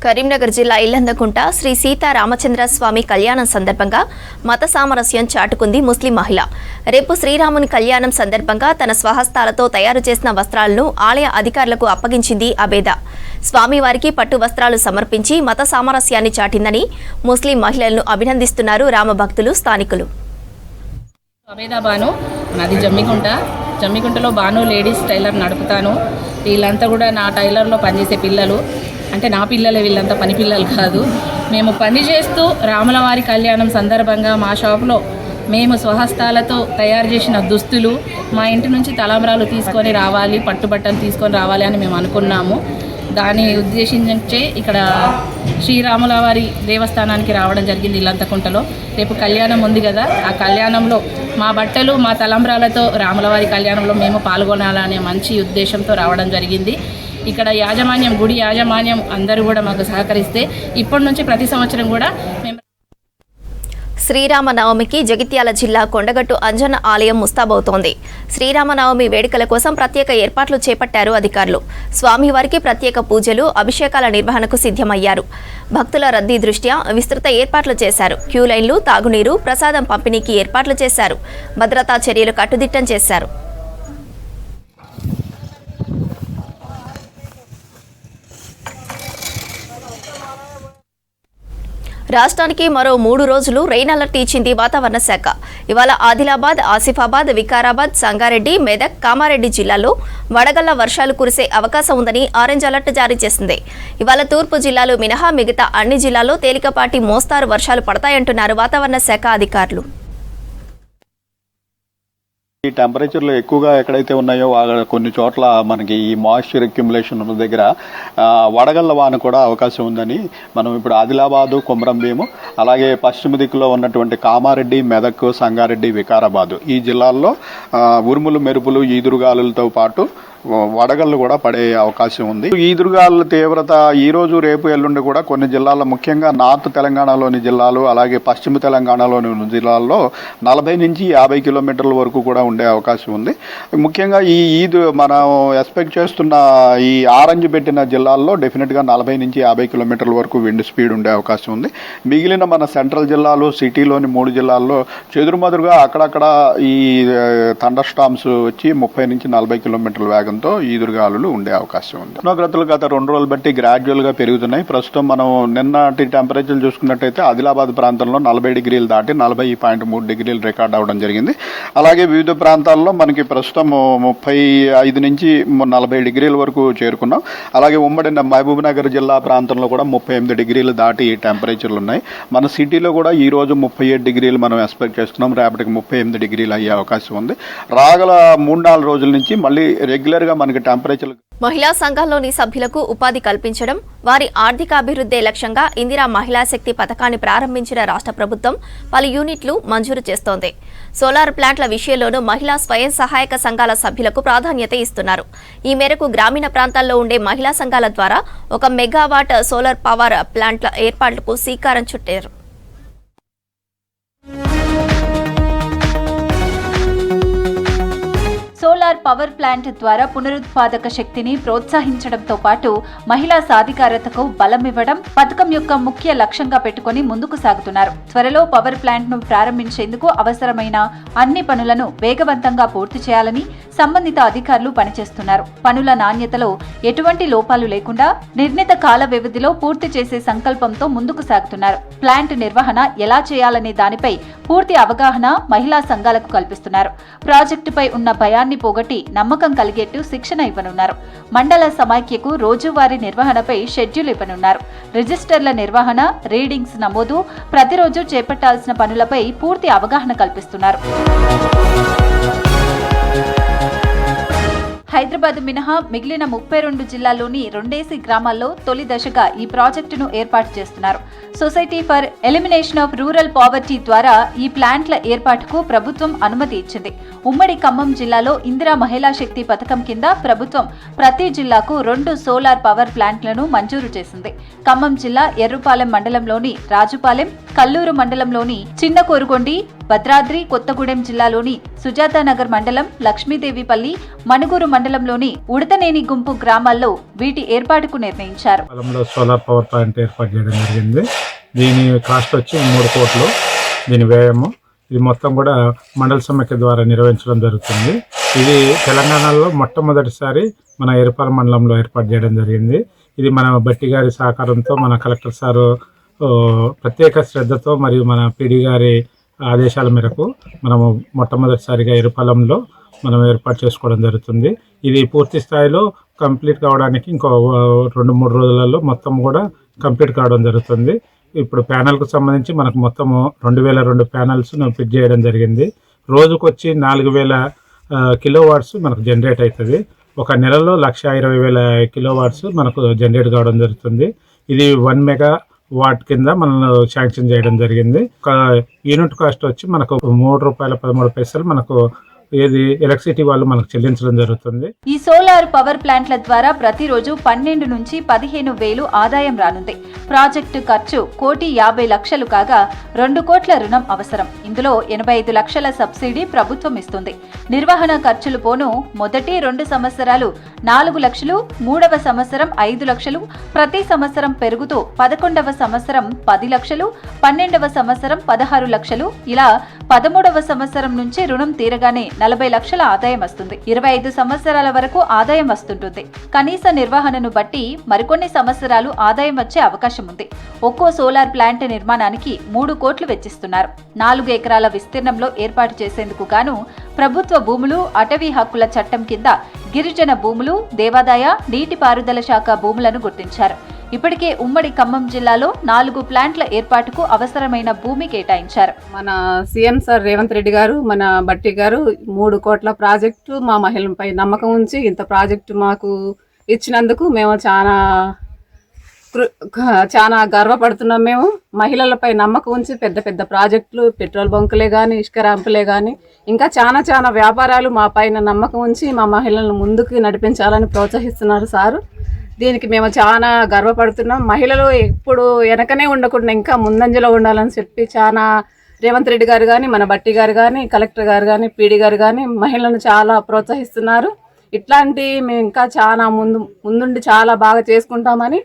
కరీంనగర్ జిల్లా ఇల్లందకుంట శ్రీ సీతారామచంద్ర స్వామి కళ్యాణం సందర్భంగా మత సామరస్యం చాటుకుంది ముస్లిం మహిళ. రేపు శ్రీరాముని కళ్యాణం సందర్భంగా తన స్వహస్తాలతో తయారు చేసిన వస్త్రాలను ఆలయ అధికారులకు అప్పగించింది అబేద. స్వామివారికి పట్టు వస్త్రాలు సమర్పించి మత సామరస్యాన్ని చాటిందని ముస్లిం మహిళలను అభినందిస్తున్నారు రామభక్తులు, స్థానికులు. అబేదా బాను, నాది జమ్మికుంటలో బాను లేడీస్ టైలర్ నడుపుతాను. వీళ్ళంతా కూడా నా టైలర్లో పనిచేసే పిల్లలు, అంటే నా పిల్లలే, వీళ్ళంతా పని పిల్లలు కాదు. మేము పని చేస్తూ రాములవారి కళ్యాణం సందర్భంగా మా షాప్లో మేము స్వహస్తాలతో తయారు చేసిన దుస్తులు, మా ఇంటి నుంచి తలంబ్రాలు తీసుకొని రావాలి, పట్టుబట్టలు తీసుకొని రావాలి అని మేము అనుకున్నాము. దాన్ని ఉద్దేశించే ఇక్కడ శ్రీరాములవారి దేవస్థానానికి రావడం జరిగింది ఇల్లంతకుంటలో. రేపు కళ్యాణం ఉంది కదా, ఆ కళ్యాణంలో మా బట్టలు, మా తలంబ్రాలతో రాములవారి కళ్యాణంలో మేము పాల్గొనాలనే మంచి ఉద్దేశంతో రావడం జరిగింది. ఇక్కడ యాజమాన్యం, గుడి యాజమాన్యం అందరూ కూడా మాకు సహకరిస్తే ఇప్పటి నుంచి ప్రతి సంవత్సరం కూడా మేము శ్రీరామనవమికి జగిత్యాల జిల్లా కొండగట్టు అంజన్న ఆలయం ముస్తాబవుతోంది. శ్రీరామనవమి వేడుకల కోసం ప్రత్యేక ఏర్పాట్లు చేపట్టారు అధికారులు. స్వామివారికి ప్రత్యేక పూజలు, అభిషేకాల నిర్వహణకు సిద్ధమయ్యారు. భక్తుల రద్దీ దృష్ట్యా విస్తృత ఏర్పాట్లు చేశారు. క్యూ లైన్లు, తాగునీరు, ప్రసాదం పంపిణీకి ఏర్పాట్లు చేశారు. భద్రతా చర్యలు కట్టుదిట్టం చేశారు. రాష్ట్రానికి మరో 3 రోజులు రెయిన్ అలర్ట్ ఇచ్చింది వాతావరణ శాఖ. ఇవాళ ఆదిలాబాద్, ఆసిఫాబాద్, వికారాబాద్, సంగారెడ్డి, మెదక్, కామారెడ్డి జిల్లాల్లో వడగళ్ల వర్షాలు కురిసే అవకాశం ఉందని ఆరెంజ్ అలర్ట్ జారీ చేసింది. ఇవాళ తూర్పు జిల్లాలు మినహా మిగతా అన్ని జిల్లాల్లో తేలికపాటి మోస్తారు వర్షాలు పడతాయంటున్నారు వాతావరణ శాఖ అధికారులు. ఈ టెంపరేచర్లు ఎక్కువగా ఎక్కడైతే ఉన్నాయో కొన్ని చోట్ల మనకి ఈ మాయిశ్చర్ అక్యుములేషన్ ఉన్న దగ్గర వడగళ్ల వాన కూడా అవకాశం ఉందని మనం ఇప్పుడు ఆదిలాబాదు, కొమరంభీము, అలాగే పశ్చిమ దిక్కులో ఉన్నటువంటి కామారెడ్డి, మెదక్, సంగారెడ్డి, వికారాబాదు ఈ జిల్లాల్లో ఉరుములు, మెరుపులు, ఈదురుగాలులతో పాటు వడగళ్ళు కూడా పడే అవకాశం ఉంది. ఈదురుగాలుల తీవ్రత ఈ రోజు, రేపు, ఎల్లుండి కూడా కొన్ని జిల్లాల్లో, ముఖ్యంగా నార్త్ తెలంగాణలోని జిల్లాలు, అలాగే పశ్చిమ తెలంగాణలోని జిల్లాల్లో 40 నుంచి 50 కిలోమీటర్ల వరకు కూడా ఉండే అవకాశం ఉంది. ముఖ్యంగా ఈ మనం ఎక్స్పెక్ట్ చేస్తున్న ఈ ఆరెంజ్ పెట్టిన జిల్లాల్లో డెఫినెట్గా 40 నుంచి 50 కిలోమీటర్ల వరకు విండ్ స్పీడ్ ఉండే అవకాశం ఉంది. మిగిలిన మన సెంట్రల్ జిల్లాలు, సిటీలోని 3 జిల్లాల్లో చెదురుమదురుగా అక్కడక్కడ ఈ థండర్ స్టార్మ్స్ వచ్చి 30 నుంచి 40 కిలోమీటర్ల వేగంతో ఈదురుగాలులు ఉండే అవకాశం ఉంది. ఉష్ణోగ్రతలు గత 2 రోజులు బట్టి గ్రాడ్యువల్ గా పెరుగుతున్నాయి. ప్రస్తుతం మనం నిన్నటి టెంపరేచర్ చూసుకున్నట్టయితే ఆదిలాబాద్ ప్రాంతంలో 40 డిగ్రీలు దాటి 40.3 డిగ్రీలు రికార్డ్ అవడం జరిగింది. అలాగే వివిధ ప్రాంతాల్లో మనకి ప్రస్తుతం 35 నుంచి 40 డిగ్రీల వరకు చేరుకున్నాం. అలాగే ఉమ్మడి మహబూబ్ నగర్ జిల్లా ప్రాంతంలో కూడా 38 డిగ్రీలు దాటి టెంపరేచర్లు ఉన్నాయి. మన సిటీలో కూడా ఈ రోజు 37 డిగ్రీలు మనం ఎక్స్పెక్ట్ చేస్తున్నాం. రేపటికి 38 డిగ్రీలు అయ్యే అవకాశం ఉంది. రాగల 3-4 రోజుల నుంచి మళ్ళీ రెగ్యులర్ గా మనకి టెంపరేచర్. మహిళా సంఘాల్లోని సభ్యులకు ఉపాధి కల్పించడం, వారి ఆర్థిక అభివృద్ధే లక్ష్యంగా ఇందిరా మహిళా శక్తి పథకాన్ని ప్రారంభించిన రాష్ట్ర ప్రభుత్వం పలు యూనిట్లు మంజూరు చేస్తోంది. సోలార్ ప్లాంట్ల విషయంలోనూ మహిళా స్వయం సహాయక సంఘాల సభ్యులకు ప్రాధాన్యత ఇస్తున్నారు. ఈ మేరకు గ్రామీణ ప్రాంతాల్లో ఉండే మహిళా సంఘాల ద్వారా 1 మెగావాట్ సోలార్ పవర్ ప్లాంట్ల ఏర్పాట్లకు శ్రీకారం చుట్టారు. సోలార్ పవర్ ప్లాంట్ ద్వారా పునరుత్పాదక శక్తిని ప్రోత్సహించడంతో పాటు మహిళా సాధికారతకు బలమివ్వడం పథకం యొక్క ముఖ్య లక్ష్యంగా పెట్టుకుని ముందుకు సాగుతున్నారు. త్వరలో పవర్ ప్లాంట్ ను ప్రారంభించేందుకు అవసరమైన అన్ని పనులను వేగవంతంగా పూర్తి చేయాలని సంబంధిత అధికారులు పనిచేస్తున్నారు. పనుల నాణ్యతలో ఎటువంటి లోపాలు లేకుండా నిర్ణీత కాల వ్యవధిలో పూర్తి చేసే సంకల్పంతో ముందుకు సాగుతున్నారు. ప్లాంట్ నిర్వహణ ఎలా చేయాలనే దానిపై పూర్తి అవగాహన మహిళా సంఘాలకు కల్పిస్తున్నారు. ప్రాజెక్టుపై ఉన్న భయాన్ని పోగొట్టి నమ్మకం కలిగేట్టు శిక్షణ ఇవ్వనున్నారు. మండల సమైక్యకు రోజువారీ నిర్వహణపై షెడ్యూల్ ఇవ్వనున్నారు. రిజిస్టర్ల నిర్వహణ, రీడింగ్స్ నమోదు, ప్రతిరోజు చేపట్టాల్సిన పనులపై పూర్తి అవగాహన కల్పిస్తున్నారు. హైదరాబాద్ మినహా మిగిలిన 32 జిల్లాల్లోని 2 గ్రామాల్లో తొలి దశగా ఈ ప్రాజెక్టును ఏర్పాటు చేస్తున్నారు. Society for elimination of rural poverty ద్వారా ఈ ప్లాంట్ల ఏర్పాటుకు ప్రభుత్వం అనుమతి ఇచ్చింది. ఉమ్మడి ఖమ్మం జిల్లాలో ఇందిరా మహిళా శక్తి పథకం కింద ప్రభుత్వం ప్రతి జిల్లాకు 2 సోలార్ పవర్ ప్లాంట్లను మంజూరు చేసింది. ఖమ్మం జిల్లా ఎర్రుపాలెం మండలంలోని రాజుపాలెం, కల్లూరు మండలంలోని చిన్న కోరుగొండి, భద్రాద్రి కొత్తగూడెం జిల్లాలోని సుజాతానగర్ మండలం, లక్ష్మీదేవిపల్లి, మణుగూరు మండలంలోని ఉడతనేని గుంపు గ్రామాల్లో వీటి ఏర్పాటుకు నిర్ణయించారు. సోలార్ పవర్ ప్లాంట్ ఏర్పాటు చేయడం జరిగింది. దీని కాస్ట్ వచ్చి 3 కోట్లు దీని వ్యయము. ఇది మొత్తం కూడా మండల సమైక్య ద్వారా నిర్వహించడం జరుగుతుంది. ఇది తెలంగాణలో మొట్టమొదటిసారి మన ఎర్రపాలెం మండలంలో ఏర్పాటు చేయడం జరిగింది. ఇది మన బట్టి గారి సహకారంతో, మన కలెక్టర్ సారు ప్రత్యేక శ్రద్ధతో మరియు మన పీడీ గారి ఆదేశాల మేరకు మనము మొట్టమొదటిసారిగా ఎర్రపాలెంలో మనం ఏర్పాటు చేసుకోవడం జరుగుతుంది. ఇది పూర్తి స్థాయిలో కంప్లీట్ కావడానికి ఇంకో 2-3 రోజులలో మొత్తం కూడా కంప్లీట్ కావడం జరుగుతుంది. ఇప్పుడు ప్యానెల్కు సంబంధించి మనకు మొత్తము 2002 ప్యానెల్స్ ఫిట్ చేయడం జరిగింది. రోజుకొచ్చి 4000 కిలోవాట్స్ మనకు జనరేట్ అవుతుంది. ఒక నెలలో 120,000 కిలోవాట్స్ మనకు జనరేట్ కావడం జరుగుతుంది. ఇది 1 మెగావాట్ కింద మనం శాంక్షన్ చేయడం జరిగింది. ఒక యూనిట్ కాస్ట్ వచ్చి మనకు ₹3.13 మనకు ఏది ఎలక్ట్రిసిటీ వాళ్ళు మనకు చెల్లించడం జరుగుతుంది. ఈ సోలార్ పవర్ ప్లాంట్ల ద్వారా ప్రతిరోజు 12 నుంచి 15,000 ఆదాయం రానుంది. ప్రాజెక్టు ఖర్చు 1,50,00,000 కాగా 2 కోట్ల రుణం అవసరం. ఇందులో 85 లక్షల సబ్సిడీ ప్రభుత్వం ఇస్తుంది. నిర్వహణ ఖర్చులు పోను మొదటి 2 సంవత్సరాలు 4 లక్షలు, 3వ సంవత్సరం 5 లక్షలు, ప్రతి సంవత్సరం పెరుగుతూ 11వ సంవత్సరం 10 లక్షలు, 12వ సంవత్సరం 16 లక్షలు, ఇలా 13వ సంవత్సరం నుంచి రుణం తీరగానే 40 లక్షల ఆదాయం వస్తుంది. 25 సంవత్సరాల వరకు ఆదాయం వస్తుంటుంది. కనీస నిర్వహణను బట్టి మరికొన్ని సంవత్సరాలు ఆదాయం వచ్చే అవకాశం ఉంది. ఒక్కో సోలార్ ప్లాంట్ నిర్మాణానికి 3 కోట్లు వెచ్చిస్తున్నారు. 4 ఎకరాల విస్తీర్ణంలో ఏర్పాటు చేసేందుకు గాను ప్రభుత్వ భూములు, అటవీ హక్కుల చట్టం కింద గిరిజన భూములు, దేవాదాయ, నీటిపారుదల శాఖ భూములను గుర్తించారు. ఇప్పటికే ఉమ్మడి ఖమ్మం జిల్లాలో 4 ప్లాంట్ల ఏర్పాటుకు అవసరమైన భూమి కేటాయించారు. మన సీఎం సార్ రేవంత్ రెడ్డి గారు, మన బట్టి గారు 3 కోట్ల ప్రాజెక్టు మా మహిళలపై నమ్మకం ఉంచి ఇంత ప్రాజెక్టు మాకు ఇచ్చినందుకు మేము చాలా గర్వపడుతున్నాం. మేము మహిళలపై నమ్మకం ఉంచి పెద్ద పెద్ద ప్రాజెక్టులు, పెట్రోల్ బంకులే కానీ, ఇసుక ర్యాంపులే కానీ, ఇంకా చాలా వ్యాపారాలు మా పైన నమ్మకం ఉంచి మా మహిళలను ముందుకు నడిపించాలని ప్రోత్సహిస్తున్నారు సారు. దీనికి మేము చాలా గర్వపడుతున్నాం. మహిళలు ఎప్పుడు వెనకనే ఉండకుండా ఇంకా ముందంజలో ఉండాలని చెప్పి చాలా రేవంత్ రెడ్డి గారు కానీ, మన బట్టి గారు కానీ, కలెక్టర్ గారు కానీ, పీడీ గారు కానీ మహిళలను చాలా ప్రోత్సహిస్తున్నారు. ఇట్లాంటి మేము ఇంకా చాలా ముందుండి చాలా బాగా చేసుకుంటామని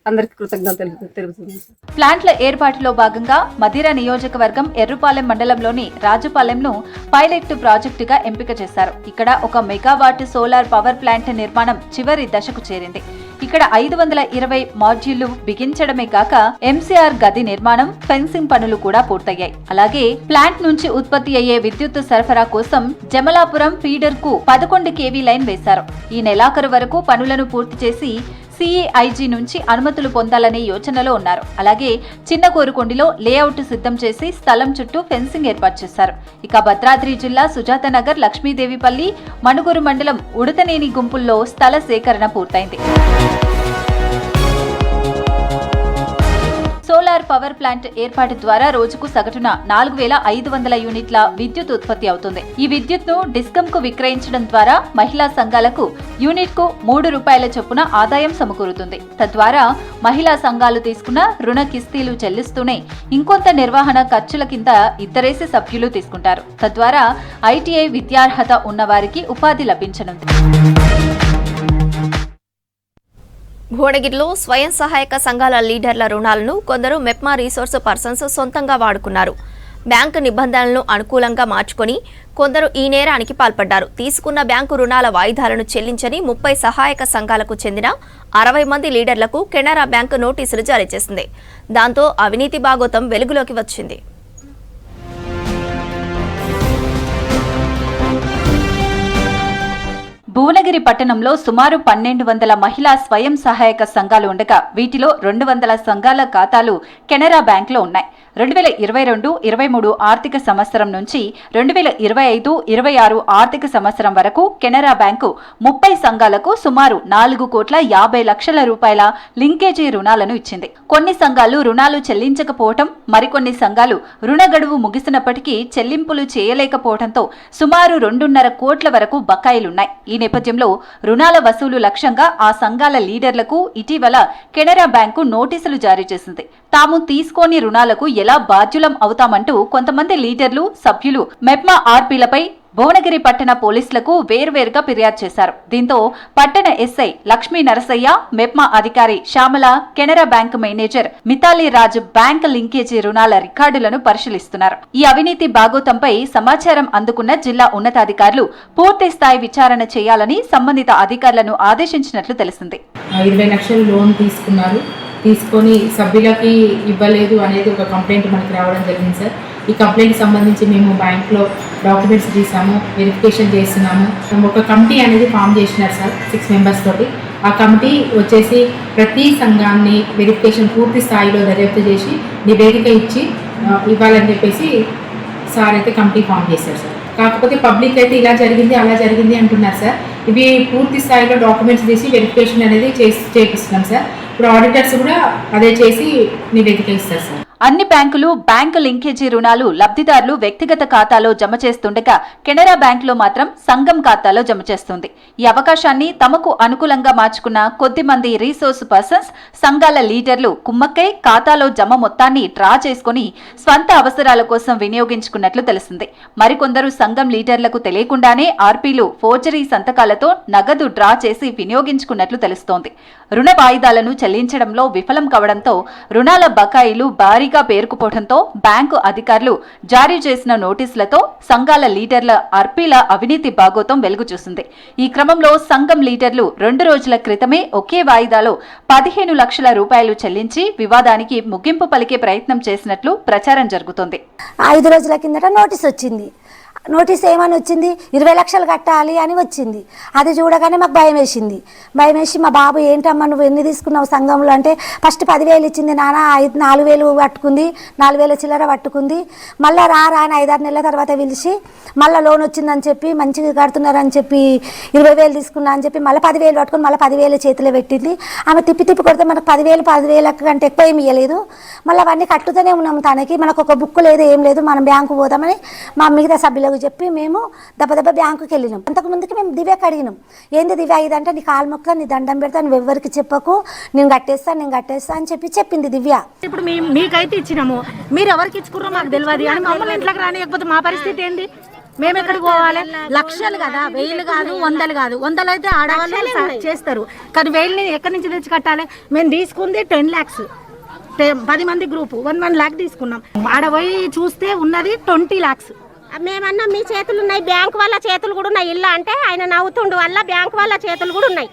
అందరికీ కృతజ్ఞతలు తెలుపుతుంది. ప్లాంట్ల ఏర్పాటులో భాగంగా మదిర నియోజకవర్గం ఎర్రుపాలెం మండలంలోని రాజుపాలెంను పైలట్ ప్రాజెక్టుగా ఎంపిక చేశారు. ఇక్కడ 1 మెగావాట్ సోలార్ పవర్ ప్లాంట్ నిర్మాణం చివరి దశకు చేరింది. ఇక్కడ 520 మాడ్యూళ్లు బిగించడమే కాక ఎంసీఆర్ గది నిర్మాణం, ఫెన్సింగ్ పనులు కూడా పూర్తయ్యాయి. అలాగే ప్లాంట్ నుంచి ఉత్పత్తి అయ్యే విద్యుత్ సరఫరా కోసం జమలాపురం ఫీడర్ కు 11 kV లైన్ వేశారు. ఈ నెలాఖరు వరకు పనులను పూర్తి చేసి సిఐజీ నుంచి అనుమతులు పొందాలనే యోచనలో ఉన్నారు. అలాగే చిన్న కోరుకొండిలో లేఅవుట్ సిద్ధం చేసి స్థలం చుట్టూ ఫెన్సింగ్ ఏర్పాటు చేశారు. ఇక భద్రాద్రి జిల్లా సుజాతనగర్, లక్ష్మీదేవిపల్లి, మణుగూరు మండలం ఉడతనేని గుంపుల్లో స్థల సేకరణ పూర్తయింది. సోలార్ పవర్ ప్లాంట్ ఏర్పాటు ద్వారా రోజుకు సగటున 4,500 యూనిట్ల విద్యుత్ ఉత్పత్తి అవుతుంది. ఈ విద్యుత్ను డిస్కంకు విక్రయించడం ద్వారా మహిళా సంఘాలకు యూనిట్కు 3 రూపాయల చొప్పున ఆదాయం సమకూరుతుంది. తద్వారా మహిళా సంఘాలు తీసుకున్న రుణ కిస్తీలు చెల్లిస్తూనే ఇంకొంత నిర్వహణ ఖర్చుల కింద ఇద్దరేసి సభ్యులు తీసుకుంటారు. తద్వారా ఐటీఐ విద్యార్హత ఉన్నవారికి ఉపాధి లభించనుంది. భువనగిరిలో స్వయం సహాయక సంఘాల లీడర్ల రుణాలను కొందరు మెప్మా రీసోర్స్ పర్సన్స్ సొంతంగా వాడుకున్నారు. బ్యాంకు నిబంధనలను అనుకూలంగా మార్చుకొని కొందరు ఈ నేరానికి పాల్పడ్డారు. తీసుకున్న బ్యాంకు రుణాల వాయిదాలను చెల్లించని 30 సహాయక సంఘాలకు చెందిన 60 మంది లీడర్లకు కెనరా బ్యాంకు నోటీసులు జారీ చేసింది. దాంతో అవినీతి భాగోతం వెలుగులోకి వచ్చింది. భువనగిరి పట్టణంలో సుమారు 1200 మహిళా స్వయం సహాయక సంఘాలు ఉండగా వీటిలో 200 సంఘాల ఖాతాలు కెనరా బ్యాంక్లో ఉన్నాయి. 2022-23 ఆర్థిక సంవత్సరం నుంచి 2025-26 ఆర్థిక సంవత్సరం వరకు కెనరా బ్యాంకు 30 సంఘాలకు సుమారు 4,50,00,000 రూపాయల లింకేజీ రుణాలను ఇచ్చింది. కొన్ని సంఘాలు రుణాలు చెల్లించకపోవటం, మరికొన్ని సంఘాలు రుణ గడువు ముగిసినప్పటికీ చెల్లింపులు చేయలేకపోవడంతో సుమారు 2.5 కోట్ల వరకు బకాయిలున్నాయి. ఈ నేపథ్యంలో రుణాల వసూలు లక్ష్యంగా ఆ సంఘాల లీడర్లకు ఇటీవల కెనరా బ్యాంకు నోటీసులు జారీ చేసింది. తాము తీసుకోని రుణాలకు ఎలా బాధ్యులం అవుతామంటూ కొంతమంది లీడర్లు, సభ్యులు మెప్మా ఆర్పీలపై భువనగిరి పట్టణ పోలీసులకు వేర్వేరుగా ఫిర్యాదు చేశారు. దీంతో పట్టణ ఎస్ఐ లక్ష్మీ నరసయ్య, మెప్మా అధికారి శ్యామల, కెనరా బ్యాంకు మేనేజర్ మితాలి రాజు బ్యాంక్ లింకేజీ రుణాల రికార్డులను పరిశీలిస్తున్నారు. ఈ అవినీతి భాగోతంపై సమాచారం అందుకున్న జిల్లా ఉన్నతాధికారులు పూర్తి స్థాయి విచారణ చేయాలని సంబంధిత అధికారులను ఆదేశించినట్లు తెలిసింది. 20 లక్షలు లోన్ తీసుకొని సభ్యులకి ఇవ్వలేదు అనేది ఒక కంప్లైంట్ మనకి రావడం జరిగింది సార్. ఈ కంప్లైంట్ సంబంధించి మేము బ్యాంక్లో డాక్యుమెంట్స్ తీసాము, వెరిఫికేషన్ చేస్తున్నాము. ఒక కమిటీ అనేది ఫామ్ చేసినారు సార్ 6 మెంబర్స్ తోటి. ఆ కమిటీ వచ్చేసి ప్రతి సంఘాన్ని వెరిఫికేషన్ పూర్తి స్థాయిలో దర్యాప్తు చేసి నివేదిక ఇచ్చి ఇవ్వాలని చెప్పేసి సార్ అయితే కమిటీ ఫామ్ చేశారు సార్. కాకపోతే పబ్లిక్ అయితే ఇలా జరిగింది అలా జరిగింది అంటున్నారు సార్. ఇవి పూర్తి స్థాయిలో డాక్యుమెంట్స్ తీసి వెరిఫికేషన్ అనేది చేపిస్తున్నాం సార్. ఇప్పుడు ఆడిటర్స్ కూడా అదే చేసి నివేదిక ఇస్తారు సార్. అన్ని బ్యాంకులు బ్యాంకు లింకేజీ రుణాలు లబ్ధిదారులు వ్యక్తిగత ఖాతాలో జమ చేస్తుండగా కెనరా బ్యాంకులో మాత్రం సంఘం ఖాతాలో జమ చేస్తుంది. ఈ అవకాశాన్ని తమకు అనుకూలంగా మార్చుకున్న కొద్ది మంది రీసోర్స్ పర్సన్స్, సంఘాల లీడర్లు కుమ్మక్కై ఖాతాలో జమ మొత్తాన్ని డ్రా చేసుకుని స్వంత అవసరాల కోసం వినియోగించుకున్నట్లు తెలిసింది. మరికొందరు సంఘం లీడర్లకు తెలియకుండానే ఆర్పీలు ఫోర్జరీ సంతకాలతో నగదు డ్రా చేసి వినియోగించుకున్నట్లు తెలుస్తోంది. రుణ వాయిదాలను చెల్లించడంలో విఫలం కావడంతో రుణాల బకాయిలు భారీగా పేరుకుపోవడంతో బ్యాంకు అధికారులు జారీ చేసిన నోటీసులతో సంఘాల లీడర్ల ఆర్పీల అవినీతి బాగోతం వెలుగు చూసింది. ఈ క్రమంలో సంఘం లీడర్లు 2 రోజుల క్రితమే ఒకే వాయిదాలో 15 లక్షల రూపాయలు చెల్లించి వివాదానికి ముగింపు పలికే ప్రయత్నం చేసినట్లు ప్రచారం జరుగుతోంది. 5 రోజుల కిందట నోటీస్ వచ్చింది. నోటీస్ ఏమని వచ్చింది, 20 లక్షలు కట్టాలి అని వచ్చింది. అది చూడగానే మాకు భయం వేసింది. భయం వేసి మా బాబు ఏంటమ్మా నువ్వు ఎన్ని తీసుకున్నావు సంఘంలో అంటే, ఫస్ట్ 10,000 ఇచ్చింది నాన్న, 4,000 పట్టుకుంది, 4,000 చిల్లర పట్టుకుంది. మళ్ళీ అని 5-6 నెలల తర్వాత పిలిచి మళ్ళీ లోన్ వచ్చిందని చెప్పి మంచిగా కడుతున్నారని చెప్పి 20,000 తీసుకున్నా అని చెప్పి మళ్ళీ 10,000 పట్టుకుని మళ్ళీ 10,000 చేతిలో పెట్టింది. ఆమె తిప్పి కొడితే మనకు 10,000 కంటే ఎక్కువ ఏమి ఇవ్వలేదు. మళ్ళీ అవన్నీ కట్టుతూనే ఉన్నాము. తనకి మనకు ఒక బుక్ లేదు, ఏం లేదు. మనం బ్యాంకు పోదామని మా మిగతా సభ్యులకు చెప్పి మేము దెబ్బ బ్యాంకుకి వెళ్ళినాం. అంతకుముందుకి మేము దివ్యకి అడిగినాం, ఏంది దివ్య ఇదంటే నీ కాలు మొక్క నీ దండం పెడతా, నువ్వు ఎవరికి చెప్పకు, నేను కట్టేస్తా అని చెప్పి చెప్పింది దివ్య. ఇప్పుడు మీకైతే ఇచ్చినాము, మీరు ఎవరికి ఇచ్చుకున్నారో మాకు తెలియదు అని మమ్మల్ని ఇంట్లోకి రానియకపోతే మా పరిస్థితి ఏంది? మేము ఎక్కడికి పోవాలి? లక్షలు కదా, 1000 కాదు, 100 కాదు. 100 అయితే ఆడవాళ్ళు చేస్తారు, కానీ 1000 ఎక్కడి నుంచి తెచ్చి కట్టాలి? మేము తీసుకుంది 10 lakhs, 10 మంది గ్రూపు 1 lakh తీసుకున్నాం. ఆడ పోయి చూస్తే ఉన్నది 20 lakhs. మేమన్నా మీ చేతులు ఉన్నాయి, బ్యాంకు వాళ్ళ చేతులు కూడా ఉన్నాయి ఇల్లు అంటే ఆయన నవ్వుతుండు వల్ల బ్యాంకు వాళ్ళ చేతులు కూడా ఉన్నాయి.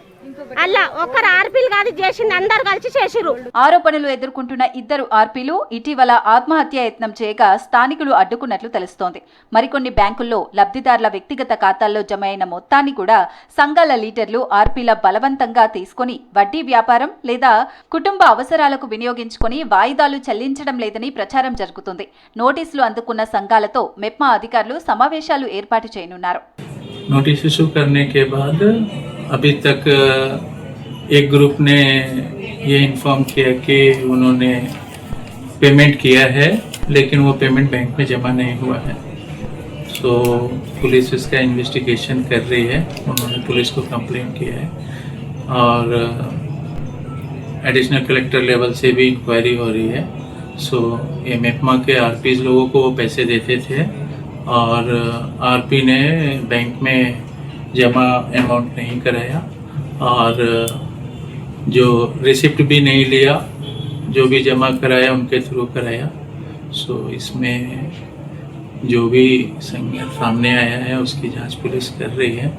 అలా ఒక్కరు ఆర్పీలు కాదు చేసింది, అందరు కలిసి చేసిరు. ఆరోపణలు ఎదుర్కొంటున్న 2 ఆర్పీలు ఇటీవల ఆత్మహత్య యత్నం చేయగా స్థానికులు అడ్డుకున్నట్లు తెలుస్తోంది. మరికొన్ని బ్యాంకుల్లో లబ్ధిదారుల వ్యక్తిగత ఖాతాల్లో జమ అయిన మొత్తాన్ని కూడా సంఘాల లీడర్లు ఆర్పీల బలవంతంగా తీసుకుని వడ్డీ వ్యాపారం లేదా కుటుంబ అవసరాలకు వినియోగించుకుని వాయిదాలు చెల్లించడం లేదని ప్రచారం జరుగుతుంది. నోటీసులు అందుకున్న సంఘాలతో మెప్మా అధికారులు సమావేశాలు ఏర్పాటు చేయనున్నారు. नोटिस इशू करने के बाद अभी तक एक ग्रुप ने ये इन्फॉर्म किया कि उन्होंने पेमेंट किया है, लेकिन वो पेमेंट बैंक में जमा नहीं हुआ है. सो पुलिस इसका इन्वेस्टिगेशन कर रही है. उन्होंने पुलिस को कंप्लेन किया है और एडिशनल कलेक्टर लेवल से भी इंक्वायरी हो रही है. सो ये मेप्मा के आरपीज लोगों को वो पैसे देते थे और आरपी ने बैंक में जमा अमाउंट नहीं कराया और जो रिसिप्ट भी नहीं लिया, जो भी जमा कराया उनके थ्रू कराया. सो इसमें जो भी संज्ञान सामने आया है उसकी जांच पुलिस कर रही है.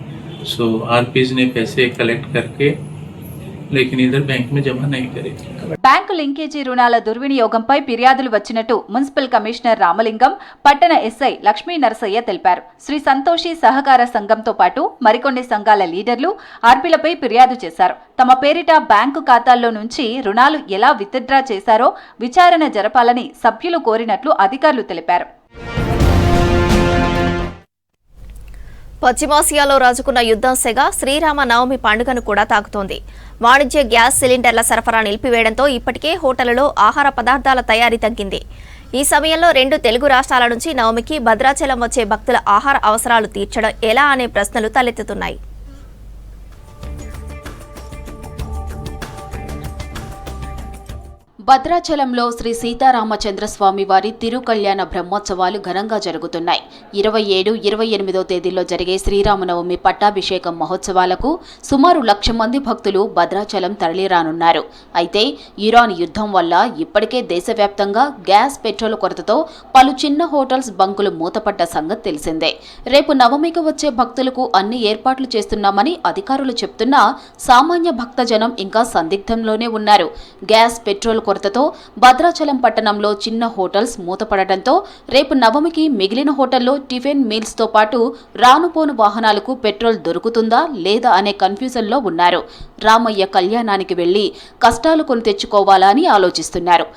सो आरपीज ने पैसे कलेक्ट करके लेकिन इधर बैंक में जमा नहीं करेगी. బ్యాంకు లింకేజీ రుణాల దుర్వినియోగంపై ఫిర్యాదులు వచ్చినట్టు మున్సిపల్ కమిషనర్ రామలింగం, పట్టణ ఎస్ఐ లక్ష్మీ నరసయ్య తెలిపారు. శ్రీ సంతోషి సహకార సంఘంతో పాటు మరికొన్ని సంఘాల లీడర్లు ఆర్పీలపై ఫిర్యాదు చేశారు. తమ పేరిట బ్యాంకు ఖాతాల్లో నుంచి రుణాలు ఎలా విత్డ్రా చేశారో విచారణ జరపాలని సభ్యులు కోరినట్లు అధికారులు తెలిపారు. పశ్చిమాసియాలో రాజుకున్న యుద్ధం సెగ శ్రీరామ నవమి పండుగను కూడా తాకుతోంది. వాణిజ్య గ్యాస్ సిలిండర్ల సరఫరా నిలిపివేయడంతో ఇప్పటికే హోటళ్లలో ఆహార పదార్థాల తయారీ తగ్గింది. ఈ సమయంలో 2 తెలుగు రాష్ట్రాల నుంచి నవమికి భద్రాచలం వచ్చే భక్తుల ఆహార అవసరాలు తీర్చడం ఎలా అనే ప్రశ్నలు తలెత్తుతున్నాయి. భద్రాచలంలో శ్రీ సీతారామచంద్రస్వామి వారి తిరుకళ్యాణ బ్రహ్మోత్సవాలు ఘనంగా జరుగుతున్నాయి. 27, 28వ తేదీల్లో జరిగే శ్రీరామనవమి పట్టాభిషేకం మహోత్సవాలకు సుమారు 1,00,000 మంది భక్తులు భద్రాచలం తరలిరానున్నారు. అయితే ఇరాన్ యుద్ధం వల్ల ఇప్పటికే దేశవ్యాప్తంగా గ్యాస్, పెట్రోల్ కొరతతో పలు చిన్న హోటల్స్, బంకులు మూతపడ్డ సంగతి తెలిసిందే. రేపు నవమికి వచ్చే భక్తులకు అన్ని ఏర్పాట్లు చేస్తున్నామని అధికారులు చెప్తున్నా సామాన్య భక్తజనం ఇంకా సందిగ్ధంలోనే ఉన్నారు. గ్యాస్, పెట్రోల్ కొరతతో భద్రాచలం పట్టణంలో చిన్న హోటల్స్ మూతపడటంతో రేపు నవమికి మిగిలిన హోటల్లో టిఫిన్ మీల్స్ తో పాటు రానుపోను వాహనాలకు పెట్రోల్ దొరుకుతుందా లేదా అనే కన్ఫ్యూజన్లో ఉన్నారు. రామయ్య కళ్యాణానికి వెళ్లి కష్టాలు కొని తెచ్చుకోవాలా అని ఆలోచిస్తున్నారు.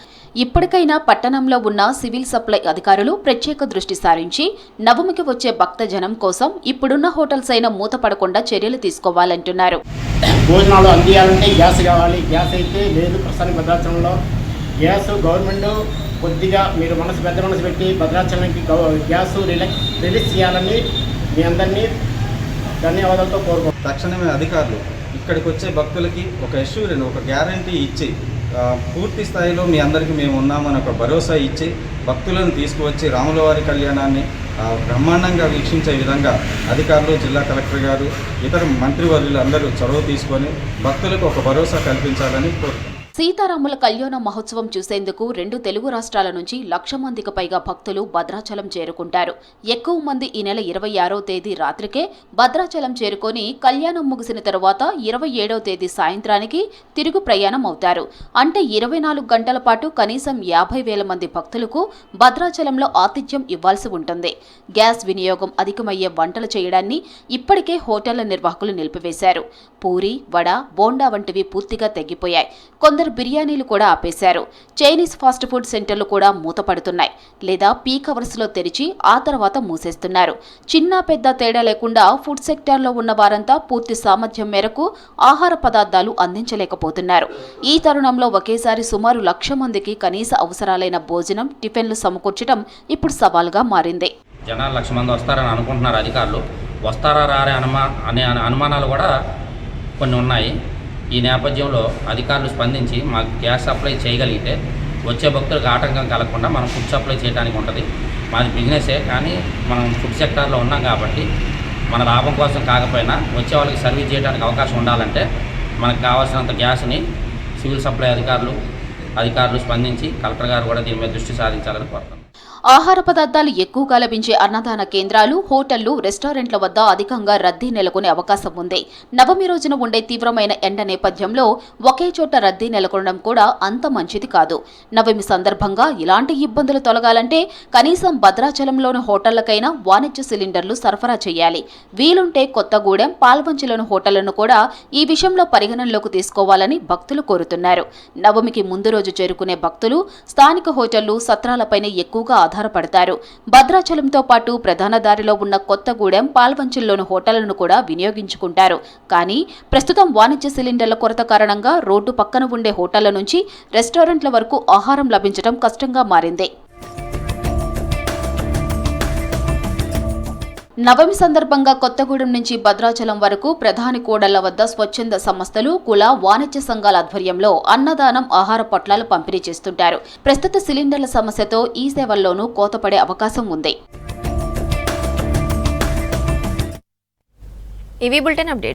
ఇప్పటికైనా పట్టణంలో ఉన్న సివిల్ సప్లై అధికారులు ప్రత్యేక దృష్టి సారించి నవమికి వచ్చే భక్తజనం కోసం ఇప్పుడున్న హోటల్స్ అయినా మూతపడకుండా చర్యలు తీసుకోవాలంటున్నారు. భోజనాలు అందియాలంటే గ్యాస్ కావాలి. గ్యాస్ అయితే లేదు ప్రస్తుతానికి భద్రాచలంలో. గ్యాస్ గవర్నమెంట్ కొద్దిగా మీరు పెద్ద మనసు పెట్టి భద్రాచలంకి గ్యాస్ రిలీజ్ చేయాలని మీ అందరినీ ధన్యవాదాలతో కోరుకుంటున్నాను. తక్షణమే అధికారులు ఇక్కడికి వచ్చే భక్తులకి ఒక ఎష్యూరెన్స్, ఒక గ్యారంటీ ఇచ్చి పూర్తి స్థాయిలో మీ అందరికీ మేము ఉన్నామని ఒక భరోసా ఇచ్చి భక్తులను తీసుకువచ్చి రాములవారి కళ్యాణాన్ని బ్రహ్మాండంగా వీక్షించే విధంగా అధికారులు, జిల్లా కలెక్టర్ గారు, ఇతర మంత్రివర్యులు అందరూ చొరవ తీసుకొని భక్తులకు ఒక భరోసా కల్పించాలని కోరుతున్నాం. సీతారాముల కళ్యాణ మహోత్సవం చూసేందుకు 2 తెలుగు రాష్ట్రాల నుంచి 1,00,000 మందికి పైగా భక్తులు భద్రాచలం చేరుకుంటారు. ఎక్కువ మంది ఈ నెల 26వ తేదీ రాత్రికే భద్రాచలం చేరుకొని కళ్యాణం ముగిసిన తరువాత 27వ తేదీ సాయంత్రానికి తిరుగు ప్రయాణం అవుతారు. అంటే 24 గంటల పాటు కనీసం 50,000 మంది భక్తులకు భద్రాచలంలో ఆతిథ్యం ఇవ్వాల్సి ఉంటుంది. గ్యాస్ వినియోగం అధికమయ్యే వంటలు చేయడాన్ని ఇప్పటికే హోటళ్ల నిర్వాహకులు నిలిపివేశారు. పూరి, వడ, బోండా వంటివి పూర్తిగా తగ్గిపోయాయి. కొందరు బిర్యానీలు కూడా ఆపేశారు. చైనీస్ ఫాస్ట్ ఫుడ్ సెంటర్లు కూడా మూతపడుతున్నాయి లేదా పీక్ అవర్స్లో తెరిచి ఆ తర్వాత మూసేస్తున్నారు. చిన్న పెద్ద తేడా లేకుండా ఫుడ్ సెక్టార్లో ఉన్న వారంతా పూర్తి సామర్థ్యం మేరకు ఆహార పదార్థాలు అందించలేకపోతున్నారు. ఈ తరుణంలో ఒకేసారి సుమారు 1,00,000 మందికి కనీస అవసరాలైన భోజనం, టిఫిన్లు సమకూర్చడం ఇప్పుడు సవాల్గా మారింది. జనాలు 1,00,000 మంది వస్తారని అనుకుంటున్నారు అధికారులు. వస్తారా రారే అనే అనుమానాలు కూడా కొన్ని ఉన్నాయి. ఈ నేపథ్యంలో అధికారులు స్పందించి మాకు గ్యాస్ సప్లై చేయగలిగితే వచ్చే భక్తులకు ఆటంకం కలగకుండా మనం ఫుడ్ సప్లై చేయడానికి ఉంటుంది. మాది బిజినెసే, కానీ మనం ఫుడ్ సెక్టార్లో ఉన్నాం కాబట్టి మన లాభం కోసం కాకపోయినా వచ్చే వాళ్ళకి సర్వీస్ చేయడానికి అవకాశం ఉండాలంటే మనకు కావాల్సినంత గ్యాస్ని సివిల్ సప్లై అధికారులు స్పందించి కలెక్టర్ గారు కూడా దీని మీద దృష్టి సారించాలని కోరుతున్నాం. ఆహార పదార్థాలు ఎక్కువగా లభించే అన్నదాన కేంద్రాలు, హోటళ్లు, రెస్టారెంట్ల వద్ద అధికంగా రద్దీ నెలకొనే అవకాశం ఉంది. నవమి రోజున ఉండే తీవ్రమైన ఎండ నేపథ్యంలో ఒకే చోట రద్దీ నెలకొనడం కూడా అంత మంచిది కాదు. నవమి సందర్భంగా ఇలాంటి ఇబ్బందులు తొలగాలంటే కనీసం భద్రాచలంలోని హోటళ్లకైనా వాణిజ్య సిలిండర్లు సరఫరా చేయాలి. వీలుంటే కొత్తగూడెం, పాల్వంచలోని హోటళ్లను కూడా ఈ విషయంలో పరిగణనలోకి తీసుకోవాలని భక్తులు కోరుతున్నారు. నవమికి ముందు రోజు చేరుకునే భక్తులు స్థానిక హోటళ్లు, సత్రాలపైనే ఎక్కువగా ఆధారపడతారు. భద్రాచలంతో పాటు ప్రధాన దారిలో ఉన్న కొత్తగూడెం, పాల్వంచల్లోని హోటళ్లను కూడా వినియోగించుకుంటారు. కానీ ప్రస్తుతం వాణిజ్య సిలిండర్ల కొరత కారణంగా రోడ్డు పక్కన ఉండే హోటళ్ల నుంచి రెస్టారెంట్ల వరకు ఆహారం లభించడం కష్టంగా మారింది. నవమి సందర్భంగా కొత్తగూడెం నుంచి భద్రాచలం వరకు ప్రధాని కూడళ్ల వద్ద స్వచ్ఛంద సంస్థలు, కుల, వాణిజ్య సంఘాల ఆధ్వర్యంలో అన్నదానం, ఆహార పొట్లాలు పంపిణీ చేస్తుంటారు. ప్రస్తుత సిలిండర్ల సమస్యతో ఈ సేవల్లోనూ కోతపడే అవకాశం ఉంది. ఇవి బులెటిన్ అప్డేట్.